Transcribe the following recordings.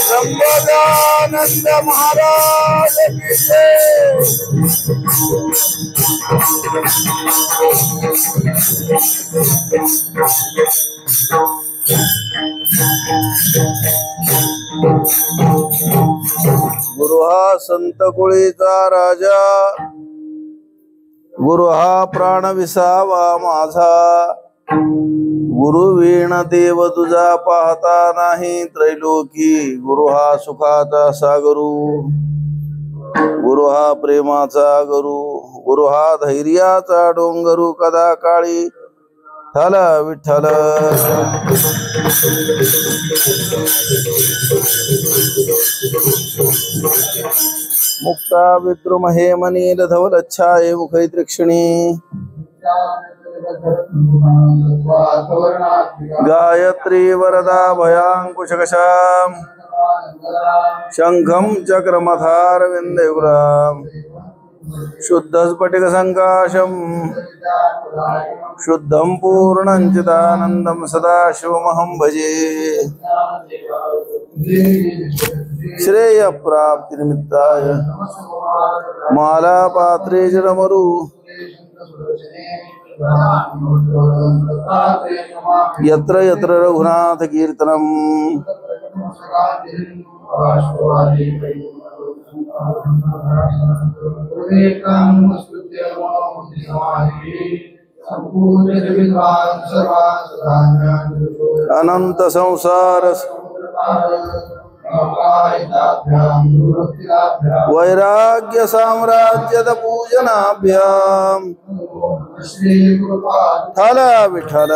संबोधानंद महाराज की गुरु हा संत कुळीचा राजा, गुरु हा प्राण विसावा माझा, गुरु वीण देव तुझा पाहता नाही त्रैलोकी, गुरु हा सुखाचा सागरू, गुरु हा प्रेमाचा गुरु, गुरु हा धैर्याचा डोंगरू, कदा काळी ठल विठ्ठल मुक्ता विद्रुम हे मनील धवल छाये मुखैत्रिक्षिणी, गायत्री वरदा भयांकुशकशाम, शंखं चक्रमथार विंध्यगुलाम, शुद्ध स्फटिक संकाशम, शुद्धं पूर्णं चिदानंदं सदा शिवमहं भजे। श्रेय प्राप्ति निमित्ताय माला पात्रे जलमरु, यत्र यत्र रघुनाथ कीर्तनम, अनंत संसार वैराग्य साम्राज्य पूजनाभ्याम ठल विठल।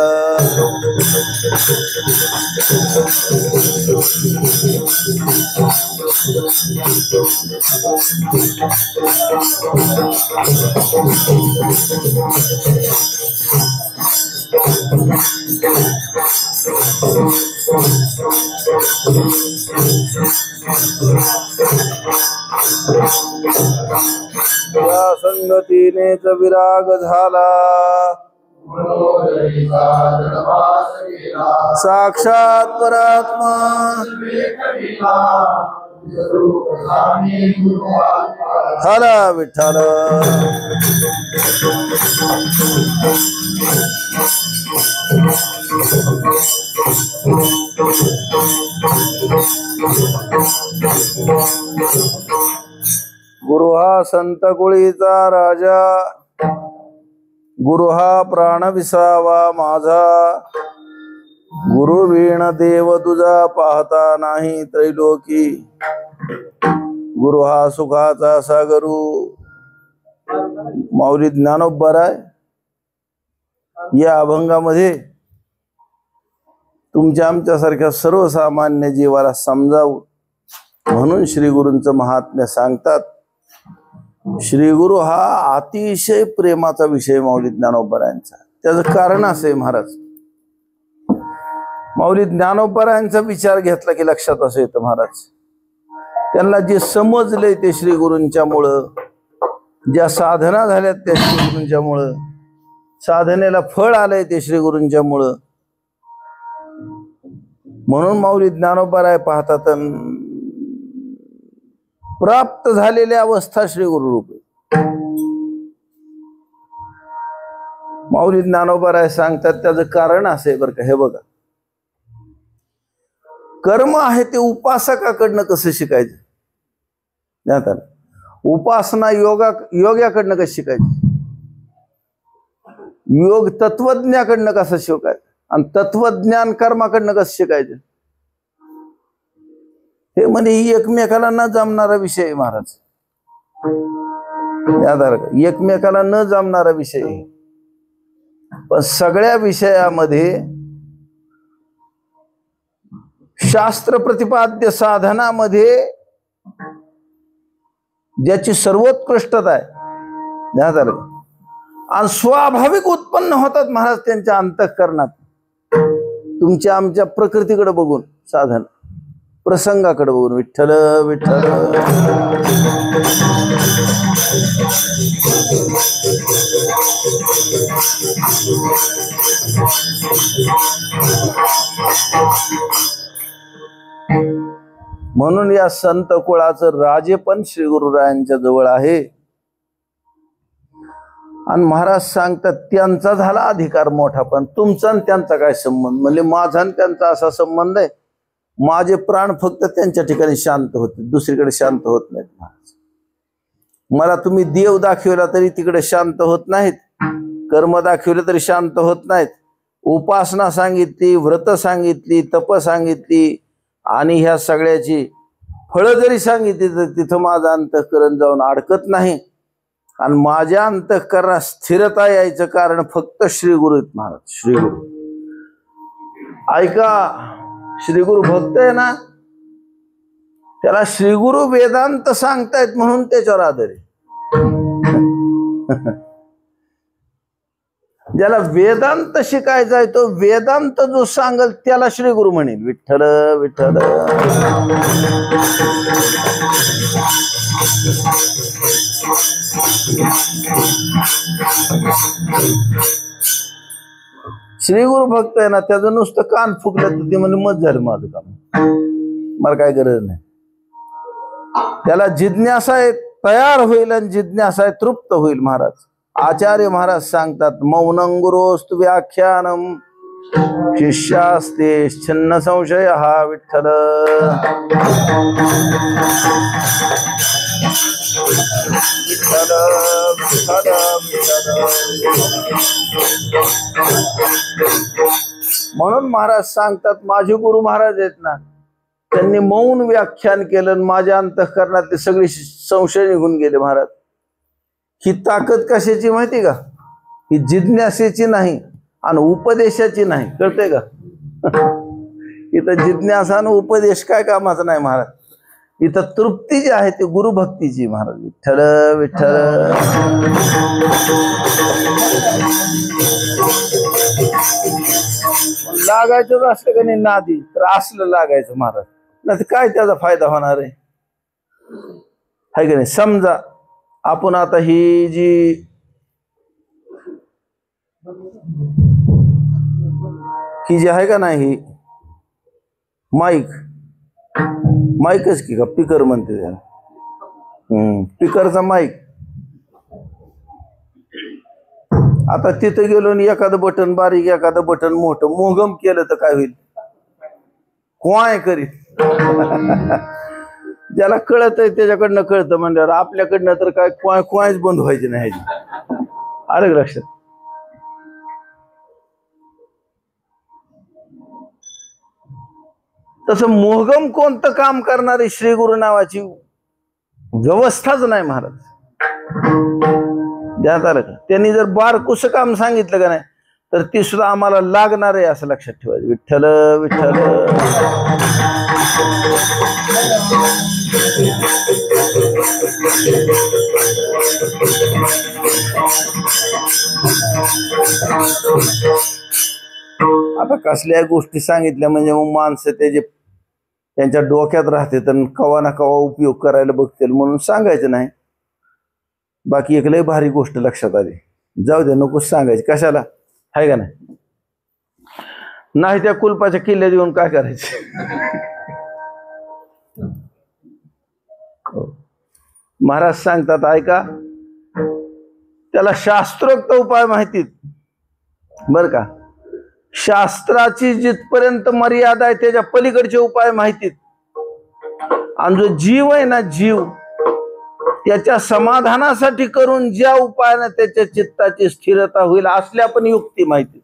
या संगतीनेच विराग झाला, साक्षात परात्मा हरा विठ्ठल गुरु हा संत कुळीचा राजा, गुरु हा प्राण विसावा माझा, गुरु वीण देव तुझा पाहता नाही त्रैलोकी, गुरु हा सुखाचा सागरू. माऊली ज्ञानोबराय या अभंगामध्ये तुमच्या आमच्यासारख्या सर्वसामान्य जीवाला समजावं म्हणून श्री गुरूंचं महात्म्य सांगतात. श्री गुरु हा अतिशय प्रेमाचा विषय माऊली ज्ञानोबरायांचा. त्याचं कारण असे महाराज, माऊली ज्ञानोबरायांचा विचार घेतला की लक्षात असं येतं महाराज, त्यांना जे समजलंय ते श्री गुरूंच्या मुळं, ज्या साधना झाल्यात त्या श्री गुरूंच्या मुळं, साधनेला फळ आलंय ते श्री गुरूंच्या मुळं. म्हणून माऊली ज्ञानोबराय पाहतात प्राप्त झालेली अवस्था श्री गुरु रूप. माऊली ज्ञानोबराय सांगतात त्याचं कारण असे बरं का. हे बघा, कर्म आहे ते उपासकाकडनं कसं शिकायचं, उपासना योग्याकडनं कसं शिकायची, योग तत्वज्ञाकडनं कसं शिकायचं, आणि तत्वज्ञान कर्माकडनं कसं शिकायचं. हे म्हणजे ही एकमेकाला न जमणारा विषय आहे महाराज. एकमेकाला न जमणारा विषय. पण सगळ्या विषयामध्ये शास्त्र प्रतिपाद्य साधनामध्ये ज्याची सर्वोत्कृष्टता आहे आणि स्वाभाविक उत्पन्न होतात महाराज त्यांच्या अंतःकरणात, तुमच्या आमच्या प्रकृतीकडे बघून, साधन प्रसंगाकडे बघून. विठ्ठल विठ्ठल म्हणून या संत कुळाचं राजे पण श्री गुरुरायांच्या जवळ आहे. आणि महाराज सांगतात त्यांचा झाला अधिकार मोठा, पण तुमचा आणि त्यांचा काय संबंध. म्हणजे माझा आणि त्यांचा असा संबंध आहे, माझे प्राण फक्त त्यांच्या ठिकाणी शांत होते, दुसरीकडे शांत होत नाहीत महाराज. मला तुम्ही देव दाखवला तरी तिकडे शांत होत नाहीत, कर्म दाखवले तरी शांत होत नाहीत, उपासना सांगितली, व्रत सांगितली, तप सांगितली, आणि ह्या सगळ्याची फळं जरी सांगितली तर तिथं माझं अंतःकरण जाऊन अडकत नाही. आणि माझ्या अंतःकरणात स्थिरता यायचं कारण फक्त श्री गुरु आहेत महाराज. श्री गुरु ऐका, श्री गुरु भक्त आहे ना, त्याला श्री गुरु वेदांत सांगतायत म्हणून त्याच्यावर आदर आहे. ज्याला वेदांत शिकायचा आहे तो वेदांत जो सांगल त्याला श्री गुरु म्हणेल. विठ्ठल विठ्ठल श्री गुरु भक्त आहे ना, त्याचं नुसतं कान फुकलं तर ते म्हणजे मत झालं माझं काम, मला काय गरज नाही. त्याला जिज्ञासा आहे तयार होईल आणि जिज्ञासा आहे तृप्त होईल. महाराज आचार्य महाराज सांगतात मौनं गुरोस्तु व्याख्यानम शिष्यास्ते छिन्न संशय हा. विठ्ठल विठ्ठल विठ्ठल विठ्ठल. म्हणून महाराज सांगतात माझे गुरु महाराज आहेत ना, त्यांनी मौन व्याख्यान केलं, माझ्या अंतःकरणातले सगळे संशय निघून गेले. महाराज ही ताकद कशाची माहिती का, ही जिज्ञासेची नाही आणि उपदेशाची नाही, कळतंय का. इथं जिज्ञासा आणि उपदेश काय कामाचं नाही महाराज. इथं तृप्ती जी आहे ती गुरुभक्तीची. महाराज विठ्ठल विठ्ठल लागायचं असलं का नाही नादी तर असलं लागायचं महाराज, नाही काय त्याचा फायदा होणार आहे का नाही. समजा आपण आता ही जी ही जी आहे का नाही माईक, माईकच की का स्पीकर म्हणते त्याला, स्पीकरचा माईक. आता तिथे गेलो आणि एखादं बटन बारीक एखादं बटन मोठं मोहगम केलं तर काय होईल? कोय करीत. ज्याला कळत आहे त्याच्याकडनं कळतं म्हणल्यावर आपल्याकडनं तर काय कोयच बंद व्हायची नाही. आलं लक्षात? तसं मोहगम कोणतं काम करणारी श्री गुरु नावाची व्यवस्थाच नाही महाराज. ध्यानात आलं का? त्यांनी जर बारकुस काम सांगितलं का नाही तर ती सुद्धा आम्हाला लागणार आहे असं लक्षात ठेवायचं. विठ्ठल विठ्ठल. आता कसल्या गोष्टी सांगितल्या म्हणजे मग माणसं त्यांच्या डोक्यात राहते तर कवा ना कवा उपयोग करायला बघतील म्हणून सांगायचं नाही. बाकी एक लय भारी गोष्ट लक्षात आली, जाऊ दे नकोच सांगायची, कशाला, आहे का नाही? नाही त्या कुलपाच्या किल्ल्यात येऊन काय करायचं? महाराज सांगतात ऐका, त्याला शास्त्रोक्त उपाय माहितीत बर का. शास्त्राची जिथपर्यंत मर्यादा आहे त्याच्या पलीकडचे उपाय माहितीत. आणि जो जीव आहे ना, जीव त्याच्या समाधानासाठी करून ज्या उपायाने त्याच्या चित्ताची स्थिरता होईल असल्या पण युक्ती माहिती.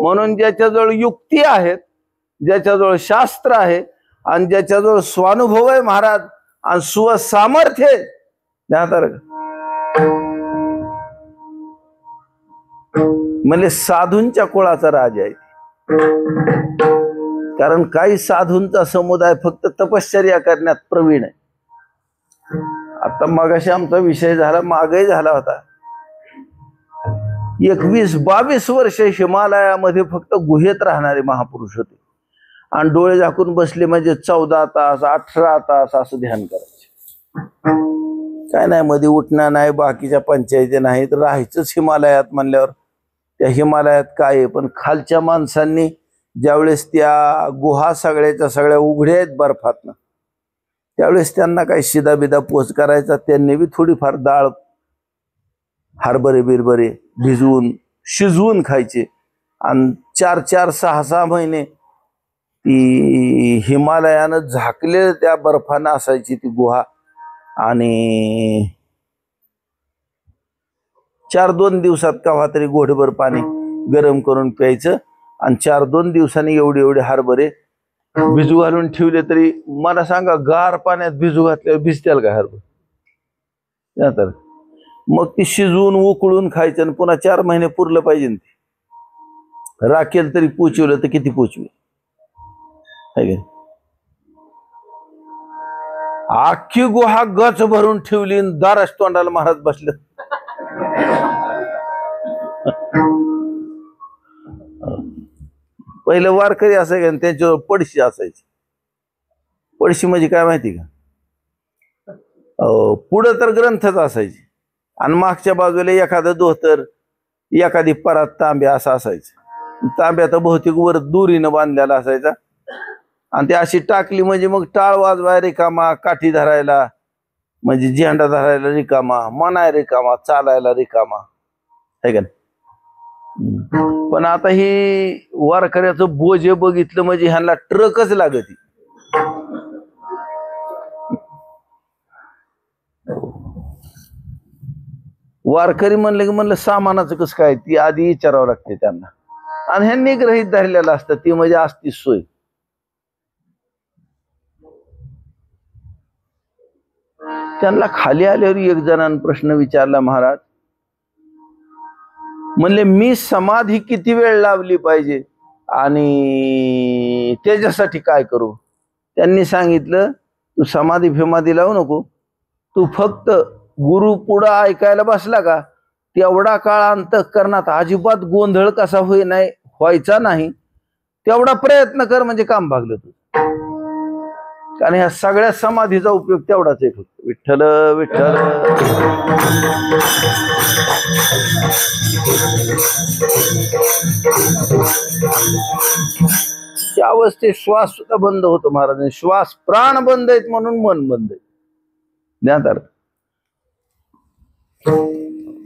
म्हणून ज्याच्याजवळ युक्ती आहेत, ज्याच्याजवळ शास्त्र आहे आणि ज्याच्याजवळ स्वानुभव आहे महाराज आणि स्वसामर्थ्य आहे, म्हणजे साधूंच्या कुळाचा राजा आहे. कारण काही साधूंचा समुदाय फक्त तपश्चर्या करण्यात प्रवीण आहे. आता मगाशी आमचा विषय झाला, मागही झाला होता. 21-22 वर्ष हिमालयामध्ये फक्त गुहेत राहणारे महापुरुष होते आणि डोळे झाकून बसले म्हणजे 14 तास 18 तास असं ध्यान करायचे. काय नाही, मध्ये उठणं नाही, बाकीच्या पंचायती नाहीत, राहायचंच हिमालयात म्हणल्यावर. त्या हिमालयात काय आहे, पण खालच्या माणसांनी ज्यावेळेस त्या गुहा सगळ्याच्या सगळ्या उघड्या आहेत बर्फातनं, त्यावेळेस त्यांना काही शिदा बिदा पोच करायचा. त्यांनी बी थोडीफार डाळ हरभरे बिरभरे भिजवून शिजवून खायचे आणि 4-4, 6-6 महिने ती हिमालयानं झाकलेलं त्या बर्फानं असायची ती गुहा. आणि 4-2 दिवसात केव्हा तरी गोढभर पाणी गरम करून प्यायचं आणि 4-2 दिवसांनी एवढे हरभरे भिजू घालून ठेवले तरी मला सांगा, गार पाण्यात भिजू घातल्यावर भिजतील का हरभरे? तर मग ती शिजवून उकळून खायचं आणि पुन्हा 4 महिने पुरलं पाहिजे. ते राखेल तरी पोचवलं तर किती पोचवे, अख्खी गुहा गच भरून ठेवली, दारास तोंडाला महाराज बसले. पहिलं वारकरी असायचं त्यांच्यावर पडशी असायची. पडशी म्हणजे काय माहिती का? पुढं तर ग्रंथच असायचे आणि मागच्या बाजूला एखादं धोतर, एखादी परात तांब्या असं असायचं. तांब्या तर बहुतेक वर दोरीनं बांधलेला असायचा आणि ती अशी टाकली म्हणजे मग टाळ वाजवाय रिकामा, काठी धरायला म्हणजे झेंडा धरायला रिकामा, मनाय रिकामा, चालायला रिकामा, है का नाही? पण आता ही वारकऱ्याचं बोजे बघितलं म्हणजे ह्यांना ट्रकच लागत. वारकरी म्हणलं की म्हणलं सामानाचं कसं काय ती आधी विचारावं लागते त्यांना. आणि ह्यांनी ग्रहित धरलेलं असतं ती म्हणजे असती सोय. त्यांना खाली आल्यावर एक जणांनी प्रश्न विचारला, महाराज म्हणले मी समाधी किती वेळ लावली पाहिजे आणि त्याच्यासाठी काय करू? त्यांनी सांगितलं, तू समाधी फिमाधी लावू नको, तू फक्त गुरु पुढं ऐकायला बसला का तेवढा काळ अंतःकरणात अजिबात गोंधळ कसा व्हायचा नाही तेवढा प्रयत्न कर म्हणजे काम भागलं. तू कारण ह्या सगळ्या समाधीचा उपयोग तेवढाच आहे फक्त, विठ्ठल विठ्ठल. त्या अवस्थेत श्वास सुद्धा बंद होतो महाराज. श्वास प्राण बंद आहेत म्हणून मन बंद आहे. ज्ञात.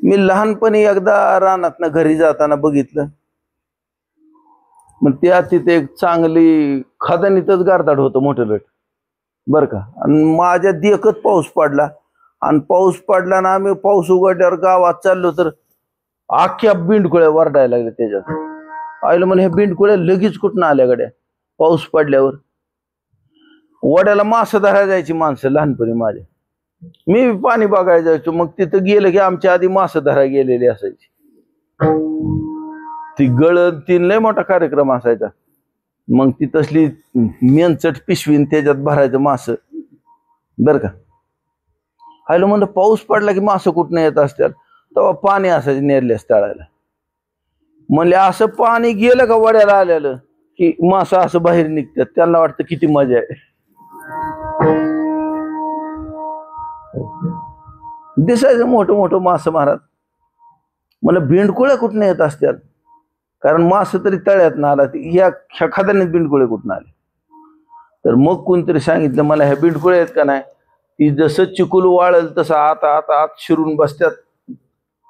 मी लहानपणी एकदा रानातनं घरी जाताना बघितलं, मग त्या तिथे एक चांगली खदानीतच गारदाड होतं मोठं लट बर का. आणि माझ्या देखत पाऊस पडला, आणि पाऊस पडला ना, आम्ही पाऊस उघडल्यावर गावात चाललो तर अख्ख्या बिंडकुळ्या वरडायला लागल्या त्याच्यात. आईला म्हणे ह्या बिंडकुळ्या लगेच कुठून आल्या गड्या पाऊस पडल्यावर. वड्याला मासे धरायला जायची माणसं लहानपणी माझ्या, मी पाणी बघायला जायचो. मग तिथं गेलं की आमच्या आधी मासे धरायला गेलेली असायची. ती गळद तीन लय मोठा कार्यक्रम असायचा. मग ती तसली मेनचट पिशवीन त्याच्यात भरायचं मास बर का. हायलो म्हणलं पाऊस पडला की मासं कुठनं येत असतात, तेव्हा पाणी असायचं नेरल्यास तळायला. म्हणले असं पाणी गेलं का वड्याला आलेलं की मासं असं बाहेर निघतात. त्यांना वाटतं किती मजा आहे. दिसायचं मोठं मोठं मासं महाराज. मला बिंडकुळ्या कुठनं येत असतात, कारण मास तरी तळ्यात ना आला, या खदानीत बिंडकुळे कुठून आले. तर मग कोणतरी सांगितलं मला ह्या बिंडकुळे आहेत का नाही, ती जसं चिकुल वाळल तसं आत आत आत शिरून बसतात,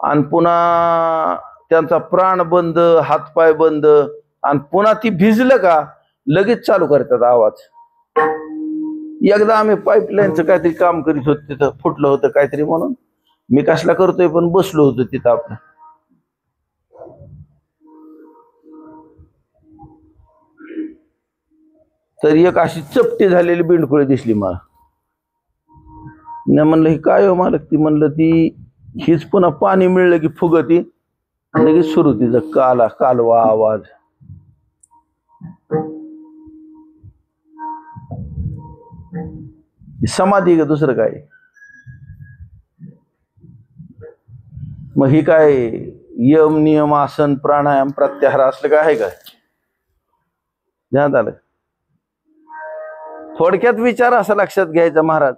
आणि पुन्हा त्यांचा प्राण बंद, हातपाय बंद, आणि पुन्हा ती भिजलं का लगेच चालू करतात आवाज. एकदा आम्ही पाईपलाईनचं काहीतरी काम करीत होतो, तिथं फुटलं होतं काहीतरी म्हणून, मी कसला करतोय पण बसलो होतो तिथं आपलं. तर एक अशी चपटी झालेली बिंडकुळी दिसली मला. मी म्हणलं ही काय हो मालक? ती म्हणलं ती हीच पुन्हा पाणी मिळलं की फुगती, लगेच सुरू तिचं कालवा आवाज. समाधी का दुसरं काय? मग ही काय यम नियम आसन प्राणायाम प्रत्याहार असलं काय आहे का? ध्यान आलं. थोडक्यात विचार असा लक्षात घ्यायचा महाराज,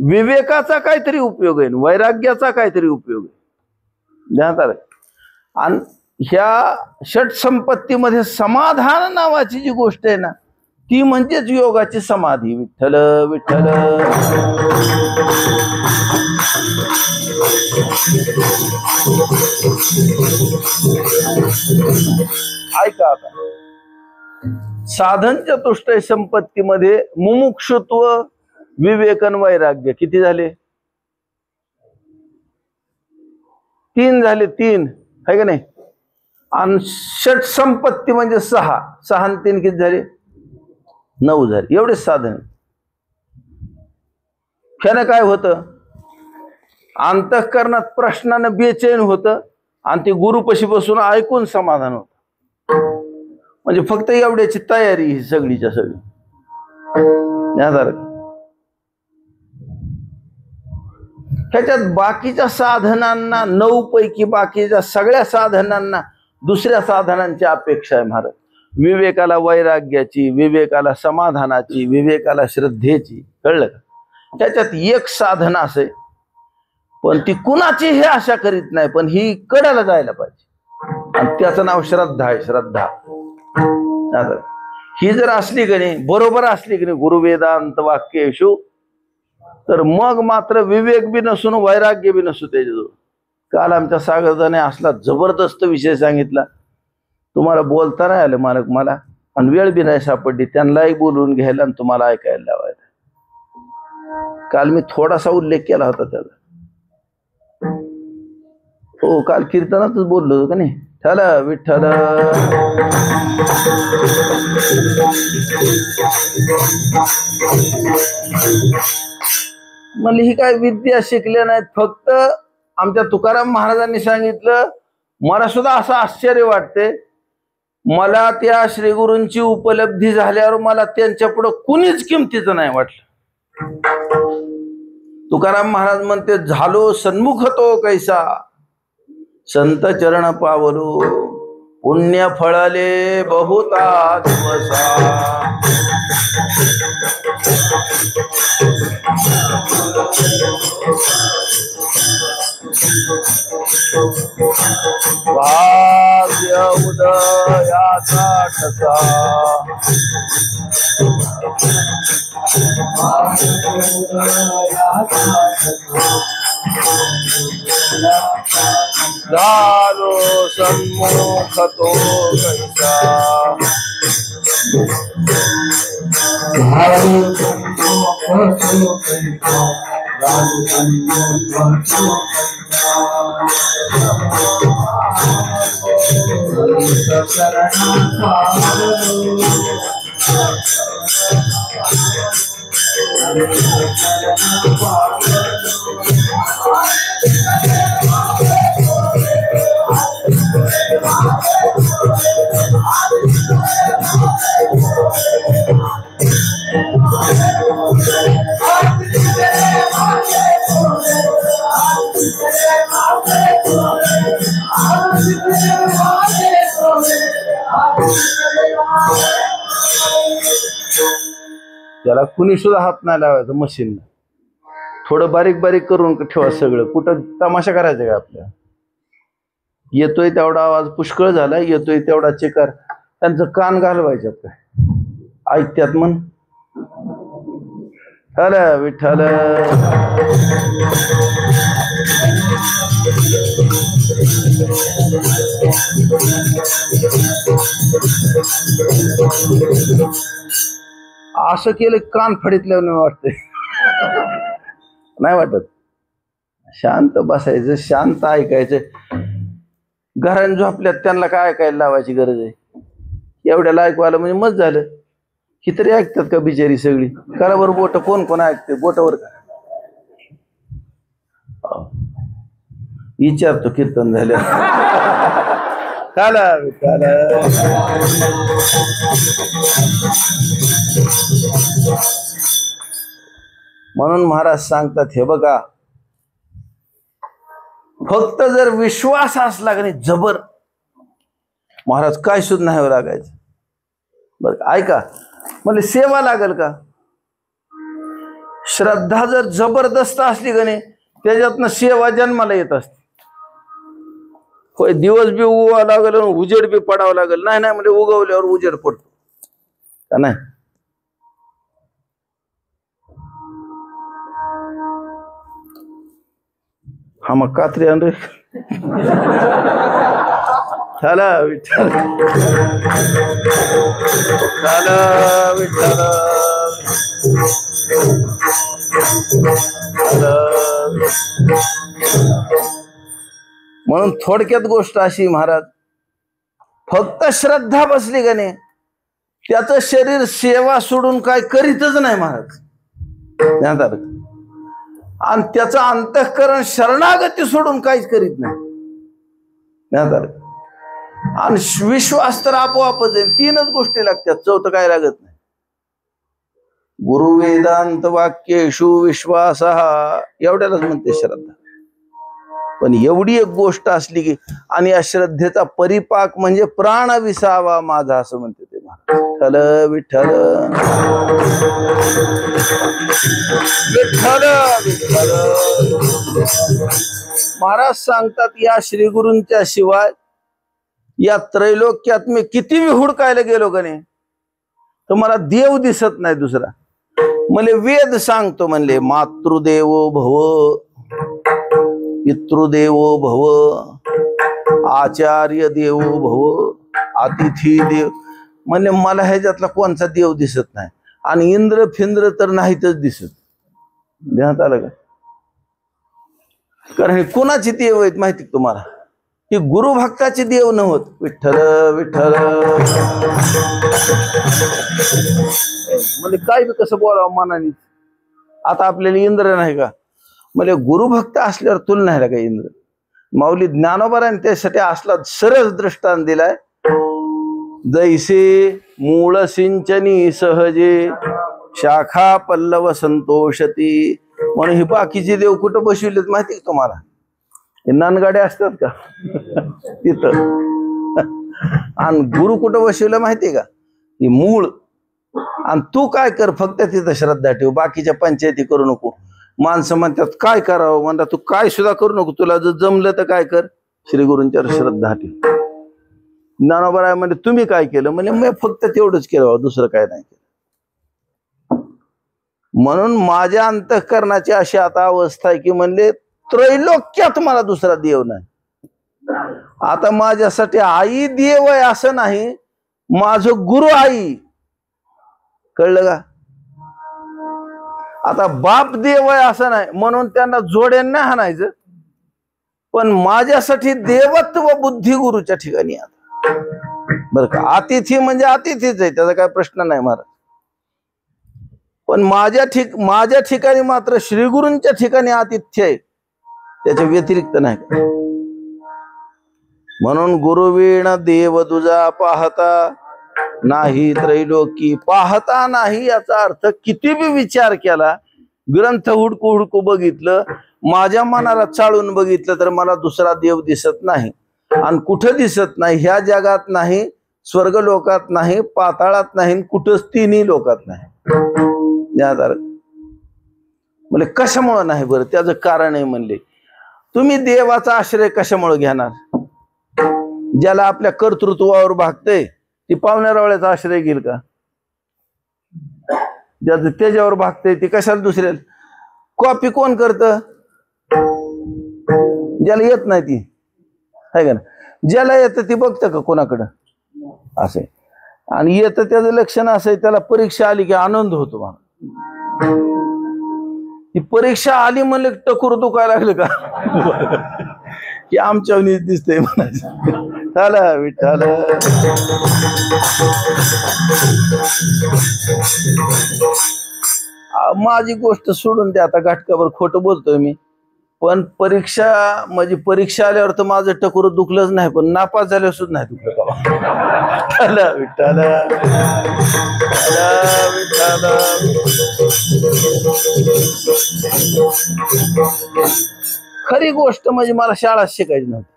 विवेकाचा काहीतरी उपयोग आहे, वैराग्याचा काहीतरी उपयोग आहे. ध्यान आलं. आणि ह्या षट संपत्तीमध्ये समाधान नावाची जी गोष्ट आहे ना, ती म्हणजेच योगाची समाधी. विठ्ठल विठ्ठल. ऐका आता, साधन चतुष्टय संपत्तीमध्ये मुमुक्षुत्व, विवेकन, वैराग्य किती झाले? 3 झाले, 3 आहे का नाही? आणि षट संपत्ती म्हणजे 6, 6 आणि 3 किती झाले? 9 झाले. एवढेच साधन. ह्यानं काय होतं, अंतःकरणात प्रश्नानं बेचैन होतं, आणि ते गुरुपाशी बसून ऐकून समाधान होतं. म्हणजे फक्त एवढ्याची तयारी ही सगळीच्या सगळी. ह्याच्यात बाकीच्या साधनांना, 9 पैकी बाकीच्या सगळ्या साधनांना दुसऱ्या साधनांची अपेक्षा आहे महाराज. विवेकाला वैराग्याची, विवेकाला समाधानाची, विवेकाला श्रद्धेची. कळलं का? त्याच्यात एक साधन असे, पण ती कुणाची हे आशा करीत नाही, पण ही कडाला जायला पाहिजे, आणि त्याचं नाव श्रद्धा आहे. श्रद्धा ही जर असली की नाही, बरोबर असली की नाही गुरु वेदांत वाक्येषु, तर मग मात्र विवेक बी नसून वैराग्य बी नसू त्याच्याजवळ. काल आमच्या सागरदाने असला जबरदस्त विषय सांगितला, तुम्हाला बोलता नाही आलं मालक मला, आणि वेळ बी नाही सापडली त्यांनाही बोलून घ्यायला आणि तुम्हाला ऐकायला लावायला. काल मी थोडासा उल्लेख केला होता त्याचा. हो, काल कीर्तनातच बोललो होतो का नाही? चला विठ्ठल. म्हणजे ही काय विद्या शिकल्या नाहीत, फक्त आमच्या तुकाराम महाराजांनी सांगितलं. मला सुद्धा असं आश्चर्य वाटते, मला त्या श्रीगुरूंची उपलब्धी झाल्यावर मला त्यांच्या पुढं कुणीच किमतीचं नाही वाटलं. तुकाराम महाराज म्हणते, झालो सन्मुख तो कैसा, संत चरण पावलो, पुण्य फळले बहुता दिवसा भाग्य उदयाचा ठसा झालो सन्मुख तो कैसा त्याला कुणी सुद्धा हात नाही लावायचं मशीन थोडं बारीक बारीक करून ठेवा सगळं कुठं तमाशा करायचा का आपल्या येतोय तेवढा आवाज पुष्कळ झाला येतोय तेवढा चिकार त्यांचं कान घालवायच्यात काय ऐकत्यात म्हण हॅलो विठ्ठल असं केलं कान फडीतल्यावर वाटतंय नाही वाटत शांत बसायचं शांत ऐकायचं घरान झोपल्यात त्यांना काय ऐकायला लावायची गरज आहे एवढ्याला ऐकवायला म्हणजे मत झालं ही तरी ऐकतात का बिचारी सगळी करा बरं बोट कोण कोण ऐकते बोटावर का विचारतो कीर्तन झालं काला म्हणून महाराज सांगतात हे बघा फक्त जर विश्वास असला की जबर महाराज काय सुद्धा नाही लागायचं बरं ऐका म्हणजे सेवा लागल का श्रद्धा जर जबरदस्त असली का नाही त्याच्यातनं सेवा जन्माला येत असते होय दिवस बी उगवा लागल उजेड बी पडावं लागल नाही नाही म्हणजे उगवल्यावर उजेड पडतो का नाही हा मग कात्री आण रे चला विठ्ठल चला विठ्ठल म्हणून थोडक्यात गोष्ट अशी महाराज फक्त श्रद्धा बसली का नाही त्याचं शरीर सेवा सोडून काय करीतच नाही महाराज आणि त्याचं अंतःकरण शरणागती सोडून काहीच करीत नाही आणि विश्वास तर आपोआपच आहे तीनच गोष्टी लागतात चौथं काय लागत नाही गुरु वेदांत वाक्येषु विश्वास एवढ्यालाच म्हणते श्रद्धा पण एवढी एक गोष्ट असली की आणि या श्रद्धेचा परिपाक म्हणजे प्राण विसावा माझा असं म्हणते ते विठ्ठल विठ्ठल विठ्ठल विठ्ठल महाराज सांगतात या श्री गुरूंच्या शिवाय या त्रैलोक्यात मी किती मी हुडकायला गेलो का नाही तर मला देव दिसत नाही दुसरा मला वेद सांगतो म्हणले मातृदेवो भव पितृदेवो भव आचार्य देवो भव अतिथी देव म्हणजे मला ह्याच्यातला कोणचा देव दिसत नाही आणि इंद्र फिंद्र तर नाहीतच दिसत ध्यानात आलं का कारण हे कोणाची देव आहेत माहिती तुम्हाला ही गुरुभक्ताचे देव नव्हत विठ्ठल विठ्ठल म्हणजे काय बी कसं बोलावं मनाने आता आपल्याला इंद्र नाही का म्हणजे गुरुभक्त असल्यावर तुलना आहे का इंद्र माऊली ज्ञानोबाराने त्यासाठी असला सरस दृष्टांत दिलाय जैसे मूळ सिंचनी सहजे शाखा पल्लव संतोषती म्हणून ही बाकीचे देव कुठं बसविलेत माहिती का तुम्हाला हे नानगाड्या असतात का तिथं आणि गुरु कुठं बसवलं माहितीये का? ही मूळ. आणि तू काय कर, फक्त तिथं श्रद्धा ठेव, बाकीच्या पंचायती करू नको. माणसं म्हणतात काय करावं, म्हणतात तू काय सुद्धा करू नको, तुला जर जमलं तर काय कर, श्री गुरूंच्यावर श्रद्धा ठेव. ज्ञानोबा म्हणजे तुम्ही काय केलं? म्हणजे मी फक्त तेवढंच केलं, दुसरं काय नाही केलं. म्हणून माझ्या अंतःकरणाची अशी आता अवस्था आहे की म्हणले त्रैलोक्यात मला दुसरा देव नाही. आता माझ्यासाठी आई देव आहे असं नाही, माझं गुरु आई. कळलं का? आता बाप देव आहे असं नाही म्हणून त्यांना जोड्यांना हाणायचं, पण माझ्यासाठी देवत्व बुद्धी गुरुच्या ठिकाणी. आता बरं का, अतिथी म्हणजे अतिथीच आहे, त्याचा काय प्रश्न नाही महाराज. पण माझ्या ठिकाणी मात्र श्री गुरूंच्या ठिकाणी आतिथ्य आहे, त्याच्या व्यतिरिक्त नाही. म्हणून गुरुवीण देव तुझा पाहता नाही त्रैलोकी. पाहता नाही याचा अर्थ किती बी विचार केला, ग्रंथ हुडकू हुडकू बघितलं, माझ्या मनाला चाळून बघितलं तर मला दुसरा देव दिसत नाही. आणि कुठं दिसत नाही? ह्या जगात नाही, स्वर्ग लोकात नाही, पाताळात नाही, कुठंच तिन्ही लोकात नाही. म्हणजे कशामुळं नाही बरं? त्याचं कारण आहे म्हणले, तुम्ही देवाचा आश्रय कशामुळे घेणार? ज्याला आपल्या कर्तृत्वावर भागतंय ती पाहुण्यारावळ्याचा आश्रय घेईल का? ज्याचं त्याच्यावर भागतंय ती कशाला दुसऱ्याला? कॉपी कोण करतं? ज्याला येत नाही ती आहे का ना? ज्याला येतं ती बघतं का कोणाकडं? असे. आणि येतं त्याचं लक्षण असं आहे, त्याला परीक्षा आली की आनंद होतो मला. ती परीक्षा आली म्हणले टकूर दुखायला लागलं का की आमच्या दिसतंय म्हणायचं. चला विठ्ठल. माझी गोष्ट सोडून द्या आता, घाटकावर खोटं बोलतोय मी. पण परीक्षा म्हणजे परीक्षा आल्यावर तर माझं टकोर दुखलंच नाही, पण नापास झाल्यावर सुद्धा नाही दुखलं का? चला विठ्ठल. खरी गोष्ट म्हणजे मला शाळा शिकायची नव्हती,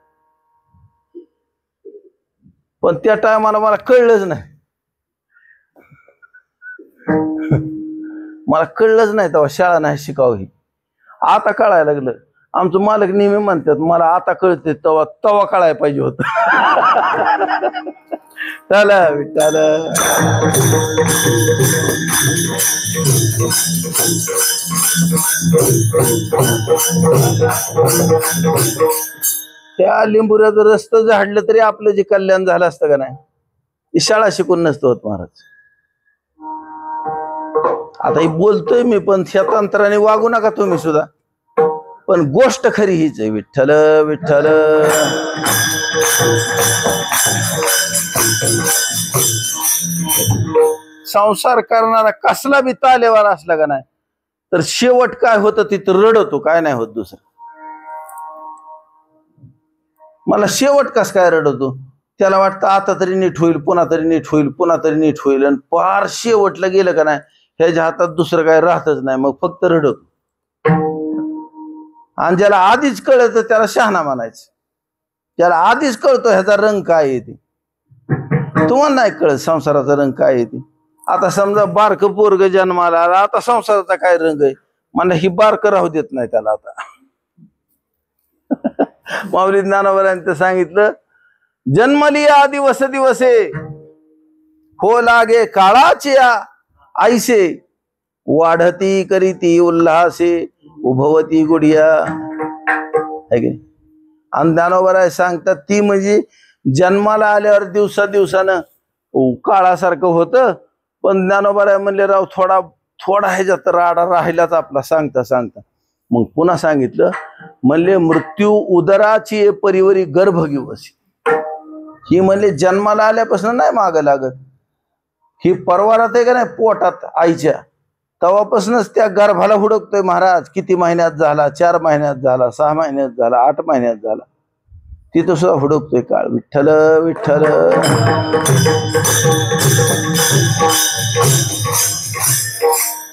पण त्या टायमाला मला कळलंच नाही. मला कळलंच नाही तेव्हा शाळा नाही शिकावी. आता कळायला लागलं. आमचं मालक नेहमी म्हणतात मला आता कळते, तेव्हा तवा कळायला पाहिजे होत. चला विठ्ठल. त्या लिंबुऱ्याचं रस्तं झाडलं तरी आपलं जे कल्याण झालं असतं का नाही? ती शाळा शिकून नसतं होत महाराज. आता ही बोलतोय मी, पण त्या तंत्राने वागू नका तुम्ही सुद्धा. पण गोष्ट खरी हीच आहे. विठ्ठल विठ्ठल. संसार करणारा कसला बी तालेवार असला का नाही तर शेवट काय होतं तिथं रडतो, काय नाही होत दुसरं. मला शेवट कस काय रडवतो? त्याला वाटतं आता तरी नीट होईल, पुन्हा तरी नीट होईल, पुन्हा तरी नीट होईल, आणि पार शेवटला गेलं का नाही ह्याच्या हातात दुसरं काय राहतच नाही, मग फक्त रडवतो. आणि ज्याला आधीच कळत त्याला शहाणा म्हणायचं. त्याला आधीच कळतो ह्याचा रंग काय येते. तुम्हाला नाही कळत संसाराचा रंग काय येते. आता समजा बारक पोरग जन्माला आला, आता संसाराचा काय रंग आहे म्हणलं, ही बारक राहू देत नाही त्याला. आता माऊली ज्ञानोबांनी सांगितलं, जन्मलिया दिवस दिवसे हो लागे काळाची आईसे, वाढती करीती उल्हासे उभवती गुडिया. आणि ज्ञानोबा सांगतात ती म्हणजे जन्माला आल्यावर दिवसा दिवसानं काळासारखं होतं, पण ज्ञानोबा म्हणले राव थोडा ह्याच्यात राडा राहिलाच आपला. सांगता सांगता मग पुन्हा सांगितलं, म्हणले मृत्यू उदराची परिवरी गर्भ घेवसी. ही म्हणले जन्माला आल्यापासून नाही मागं लागत, ही परवारात आहे का नाही पोटात आईच्या, तेव्हापासूनच त्या गर्भाला हुडकतोय महाराज. किती महिन्यात झाला? 4 महिन्यात झाला, 6 महिन्यात झाला, 8 महिन्यात झाला, तिथं सुद्धा हुडकतोय काळ. विठ्ठल विठ्ठल.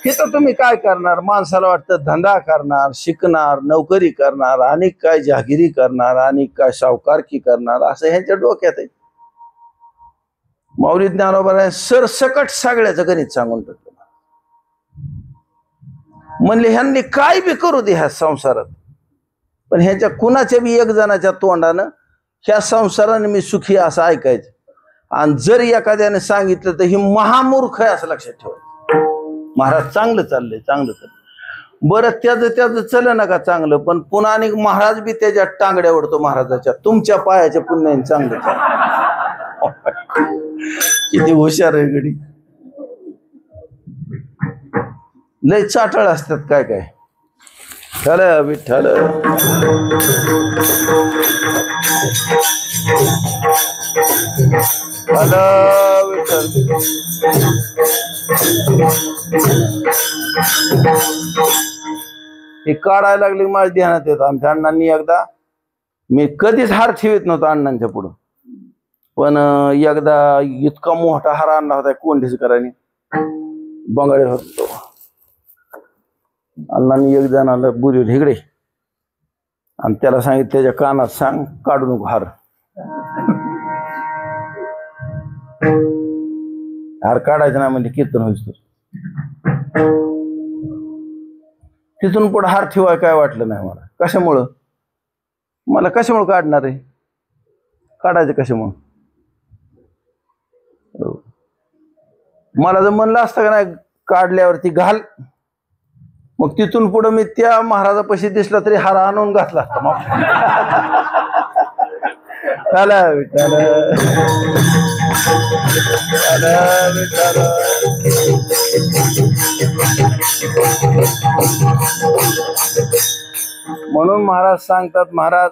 हे तर तुम्ही काय करणार? माणसाला वाटतं धंदा करणार, शिकणार, नोकरी करणार, आणि काय जहागिरी करणार, आणि काय सावकारकी करणार, असं ह्यांच्या डोक्यात आहे. माऊली ज्ञानोबा सरसकट सगळ्याचं गणित सांगून टाकलं. म्हणले ह्यांनी काय बी करू दे ह्या संसारात, पण ह्याच्या कुणाच्या बी एक जणाच्या तोंडानं ह्या संसाराने मी सुखी असं ऐकायचं. आणि जर एखाद्याने सांगितलं तर ही महामूर्ख आहे असं लक्षात ठेवायचं. महाराज चांगलं चाललंय, चांगलं चाललंय. बरं त्याचं चलं नका चांगलं, पण पुन्हा आणि महाराज बी त्याच्या टांगड्या ओढतो महाराजाच्या, तुमच्या पायाच्या पुण्याने चांगलं चाललं. किती हुशार आहे गडी. लय चाटळ असतात काय काय. विठ्ठल विठ्ठल विठ्ठल. हे काढायला लागली माझ्या ध्यानात येत. आमच्या अण्णांनी एकदा, मी कधीच हार ठेवत नव्हतो अण्णांच्या पुढं, पण एकदा इतका मोठा हार आणला होता कोंडीच कराने, बंगाळी होतो. अण्णांनी एक जणाला बोलवलं इकडे आणि त्याला सांगितलं त्याच्या कानात सांग काढू नको हार. हार काढायचं नाही म्हणजे कीर्तन व्हायचं. तिथून पुढे हार ठेवाय काय वाटलं नाही मला. कशामुळं? मला कशामुळे काढणार आहे? काढायचं कशामुळं? मला जर म्हणलं असतं का नाही काढल्यावरती घाल, मग तिथून पुढे मी त्या महाराजापाशी दिसला तरी हार आणून घातला असता. विठ्ठल विठ्ठल. म्हणून महाराज सांगतात, महाराज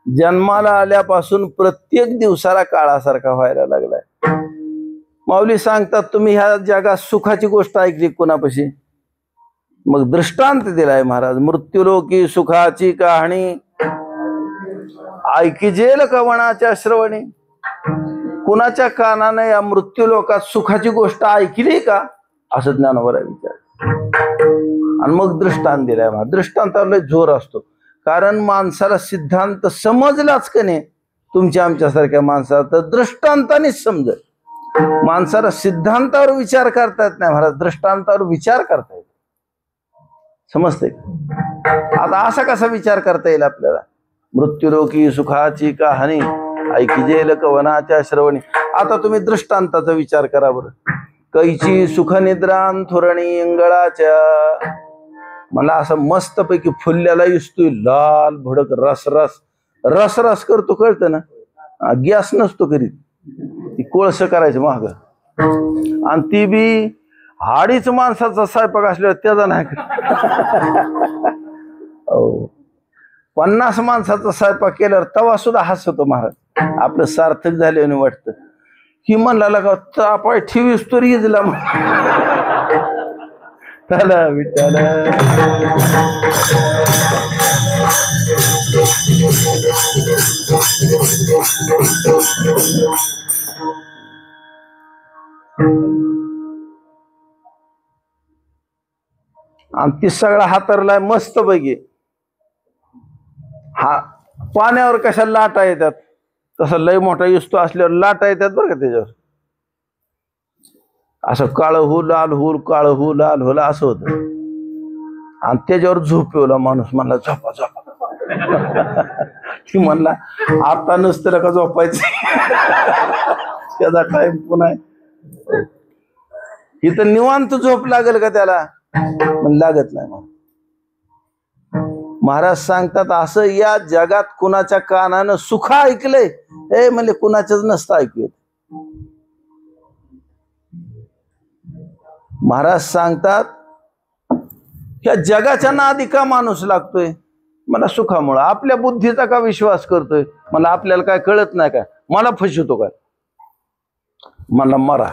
जन्माला आल्यापासून प्रत्येक दिवसाला काळासारखा व्हायला लागलाय. माऊली सांगतात तुम्ही ह्या जगात सुखाची गोष्ट ऐकली कोणापाशी? मग दृष्टांत दिलाय महाराज. मृत्यूलोकी सुखाची कहाणी ऐकिजेल कवणाच्या श्रवणी. कुणाच्या कानाने या मृत्यूलोकात सुखाची गोष्ट ऐकली का असं ज्ञानोबा विचार. आणि मग दृष्टांत दिलाय महाराज. दृष्टांतावर लय जोर असतो, कारण माणसाला सिद्धांत समजलाच का नाही तुमच्या आमच्यासारख्या माणसाला तर दृष्टांतानेच समजेल. माणसाला सिद्धांतावर विचार करता येत नाही महाराज, दृष्टांतावर विचार करता येत. समजते? आता असा कसा विचार करता येईल आपल्याला? मृत्यूलोकी सुखाची कहाणी ऐकिजेल कवनाच्या श्रवणी. आता तुम्ही दृष्टांताचा विचार करा बरं. कैची सुखनिद्रान थोरणी इंगळाच्या. मला असं मस्तपैकी फुलल्याला दिसतोय लाल भडक रस रस रस रस करतो, कळतं ना? गॅस नसतो करीत, ती कोळस करायचं महाग. आणि ती बी 2.5 माणसाचा स्वयंपाक असल्यावर त्याचा नाही. 50 माणसाचा स्वयंपाक केल्यावर तवा सुद्धा हसतो महाराज. आपलं सार्थक झाल्याने वाटतं. ही म्हणला का तापाय ठेवीस तर इजला. त्याला विठ्ठल आणि ती सगळा हातरलाय मस्त पैकी. हा पाण्यावर कशा लाटा येतात तसं लय मोठा इस्तो असल्यावर लाटा येतात बरं का त्याच्यावर. असं काळ हो लाल हो काळ हो लाल होला असं होतं. आणि त्याच्यावर झोपवला माणूस. म्हणला झोपा झोपा. ती म्हणला आता नसतं का झोपायचं, त्याचा टाइम पुन्हा. इथं निवांत झोप लागेल का त्याला? पण लागत नाही. मग महाराज सांगतात असं या जगात कुणाच्या कानानं सुख ऐकलंय हे म्हणजे कुणाचंच नसतं ऐकूयात. महाराज सांगतात ह्या जगाच्या नादी का माणूस लागतोय? मला सुखामुळं. आपल्या बुद्धीचा का विश्वास करतोय? मला आपल्याला काय कळत नाही का? मला फसवतो काय? मला मरा.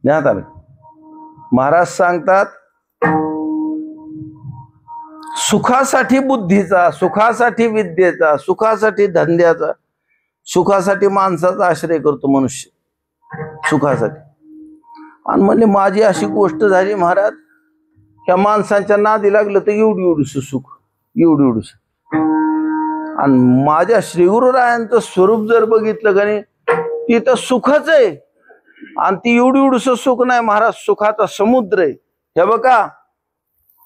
ध्यानात आलं? महाराज सांगतात सुखासाठी बुद्धीचा, सुखासाठी विद्येचा, सुखासाठी धंद्याचा, सुखासाठी माणसाचा आश्रय करतो मनुष्य. सुखासाठी. आणि म्हणले माझी अशी गोष्ट झाली महाराज, ह्या माणसांच्या नादी लागलं तर एवढी एवढूस सुख, एवढी एवढूस. आणि माझ्या श्रीगुरुरायांचं स्वरूप जर बघितलं का नाही, ती तर सुखच आहे. आणि ती एवढूस सुख नाही महाराज, सुखाचा समुद्र आहे. हे बघा,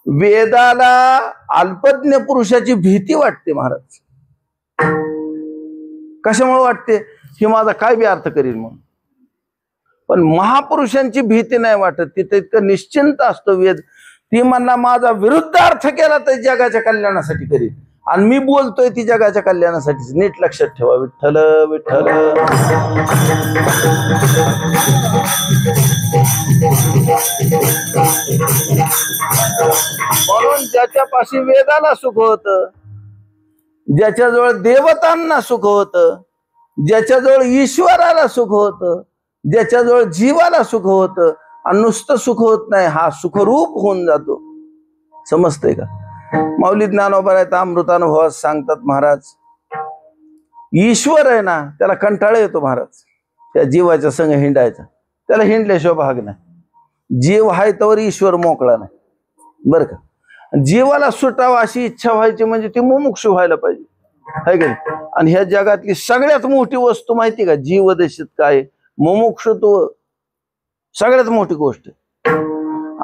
वेदाला अल्पज्ञ पुरुषाची भीती वाटते महाराज. कशामुळे वाटते? ही माझा काय बी अर्थ करील म्हणून. पण महापुरुषांची भीती नाही वाटत. तिथे इतकं निश्चिंत असतो वेद. ती म्हणला माझा विरुद्ध अर्थ केला तर जगाच्या कल्याणासाठी करील, आणि मी बोलतोय ती जगाच्या कल्याणासाठीच. नीट लक्षात ठेवा. विठ्ठल विठ्ठल. म्हणून ज्याच्यापाशी वेदाला सुख होत, ज्याच्याजवळ देवतांना सुख होत, ज्याच्याजवळ ईश्वराला सुख होत, ज्याच्याजवळ जीवाला सुख होत, आणि नुसतं सुख होत नाही, हा सुखरूप होऊन जातो. समजतंय का? माऊली ज्ञानोबा आहेत अमृतानुभवात सांगतात महाराज, ईश्वर आहे ना, त्याला कंटाळा येतो महाराज त्या जीवाच्या संग हिंडायचा. त्याला हिंडल्याशिवाय भाग नाही. जीव आहे तर ईश्वर मोकळा नाही. बरं का? जीवाला सुटावा अशी इच्छा व्हायची म्हणजे ती मुमुक्षु व्हायला पाहिजे, है का नाही? आणि ह्या जगातली सगळ्यात मोठी वस्तू माहिती का? जीवदशेत काय? मुमुक्षुत्व सगळ्यात मोठी गोष्ट.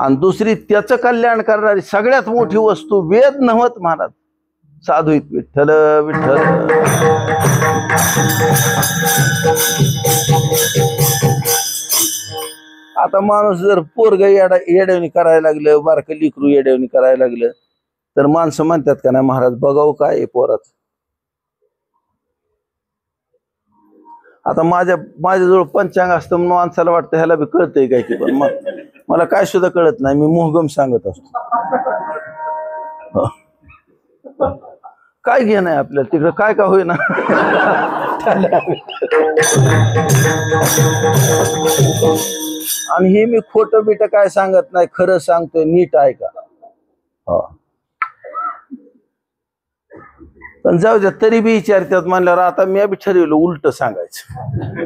आणि दुसरी त्याचं कल्याण करणारी सगळ्यात मोठी वस्तू वेद नव्हत महाराज, साधुईत. विठ्ठल विठ्ठल. आता माणूस जर पोरग येड्यावणी करायला लागलं, बारकं लिकरू येड्यावणी करायला लागलं, तर माणसं म्हणतात का नाही महाराज बघावं काय पोराच. आता माझ्याजवळ पंचांग असतं, माणसाला वाटतं ह्याला बी कळतंय काय की, पण मला काय सुद्धा कळत नाही. मी मोहगम सांगत असतो. काय घे नाही आपल्याला तिकडं, काय का होईना. आणि हे मी खोटं बिट काय सांगत नाही, खरं सांगतोय. नीट ऐका. पण जाऊ द्या, तरी बी विचारतात म्हणल्यावर आता मी बी ठरवलं उलट सांगायचं.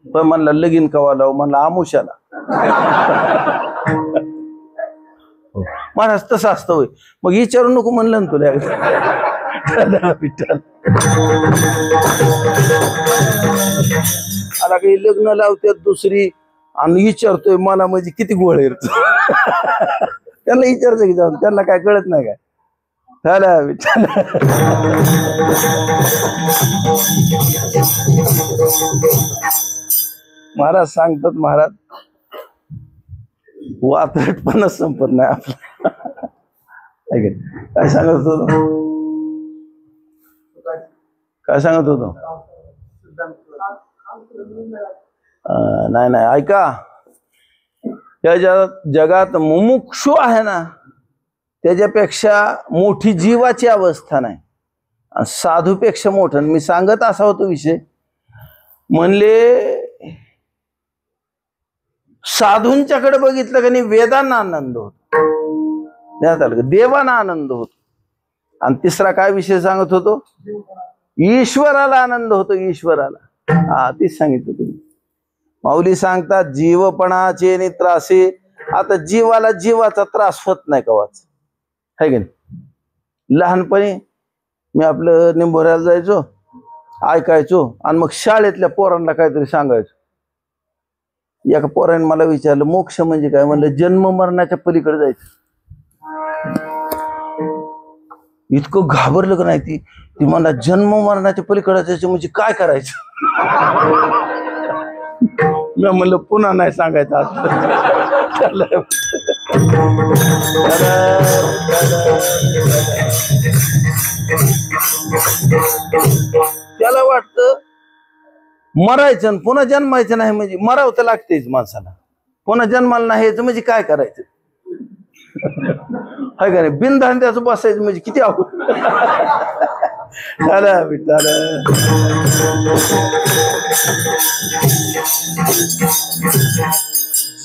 पण म्हणला लगीन कवा लावू? म्हणला आमुष्याला. महाराज तसं असतं होय? मग विचारू नको म्हणलं ना तुला. आला काही लग्न लावतात दुसरी आणि विचारतोय मला म्हणजे किती गोळ आहे. त्यांना विचारतं की जाऊन, त्यांना काय कळत नाही काय? महाराज सांगतात, महाराज वात्रटपणा संपत नाही आपला. काय सांगत होतो? काय सांगत होतो? नाही नाही, ऐका. या जगात मुमुक्षु आहे ना, त्याच्यापेक्षा मोठी जीवाची अवस्था नाही. साधूपेक्षा मोठं. मी सांगत असा होतो विषय, म्हणले साधूंच्याकडे बघितलं का नाही वेदांना आनंद होतो, देवांना आनंद होतो. आणि तिसरा काय विषय सांगत होतो? ईश्वराला आनंद होतो, ईश्वराला. हा, तीच सांगितलं तुम्ही. माऊली सांगतात जीवपणाचे आणि त्रासे. आता जीवाला जीवाचा त्रास होत नाही कवाच, है की नाही? लहानपणी मी आपलं निंबोऱ्याला जायचो, ऐकायचो, आणि मग शाळेतल्या पोरांना काहीतरी सांगायचो. एका पोराने मला विचारलं मोक्ष म्हणजे काय? म्हणलं जन्म मरणाच्या पलीकडे जायचं. इतकं घाबरलं का नाही ती मला जन्म मरणाच्या पलीकडे जायचं म्हणजे काय करायचं? मी म्हणलं पुन्हा नाही सांगायचं आज. त्याला वाटतं मरायचं आणि पुन्हा जन्मायचं नाही म्हणजे मरावं तर लागतेच माणसाला. पुन्हा जन्माला नाही यायचं म्हणजे काय करायचं? हाय का नाही? बिनधांद्याचं बसायचं म्हणजे किती अवघड.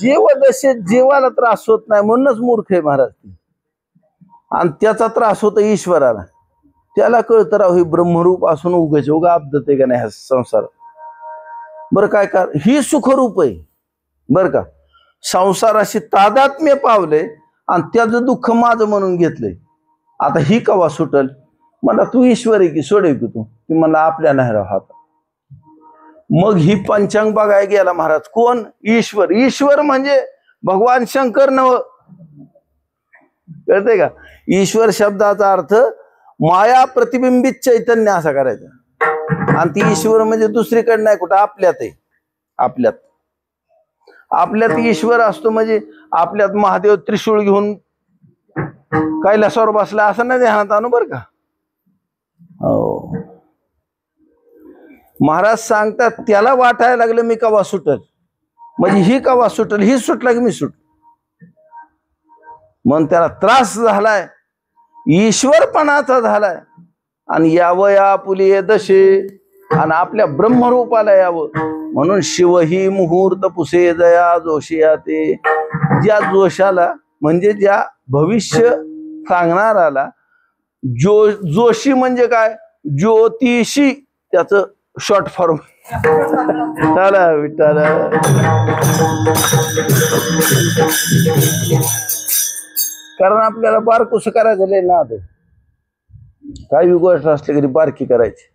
जीवदशेत जीवाला त्रास होत नाही म्हणूनच मूर्ख आहे महाराज. आणि त्याचा त्रास होतो ईश्वराला. त्याला कळतं राव ही ब्रह्मरूप असून उगाच उगा आपदत आहे का नाही हा संसार. बरं काय का ही सुखरूप आहे. बरं का, संसाराशी तादात्म्य पावले आणि त्याचं दुःख माझं म्हणून घेतलंय. आता ही कवा सुटल? मला तू ईश्वर आहे की सोडेल की तू? ती मला आपल्या नाही राहत. मग ही पंचांग बघायला गेला महाराज. कोण? ईश्वर. ईश्वर म्हणजे भगवान शंकर नव, कळतंय का? ईश्वर शब्दाचा अर्थ माया प्रतिबिंबित चैतन्य असा करायचा. आणि ती ईश्वर म्हणजे दुसरीकडे नाही, कुठं आपल्यात आहे. आपल्यात ईश्वर असतो. म्हणजे आपल्यात महादेव त्रिशूळ घेऊन कैलासावर बसला असं नाही ध्यानात आणू बरं का. हो, महाराज सांगतात त्याला वाटायला लागलं मी कवा सुटल, म्हणजे ही कवा सुटल, ही सुटला की मी सुट. म्हणून त्याला त्रास झालाय, ईश्वरपणाचा झालाय. आणि यावं या पुलिये दशे, आणि आपल्या ब्रह्मरूपाला यावं. म्हणून शिवही मुहूर्त पुसे जया जोशिया ते. ज्या जोशाला म्हणजे ज्या भविष्य सांगणाराला जोशी म्हणजे काय? ज्योतिषी, त्याचं शॉर्ट फॉर्म. चला विठ्ठल. कारण आपल्याला बारकुस करायचं लय ना, काही गोष्ट असली तरी बारकी करायची.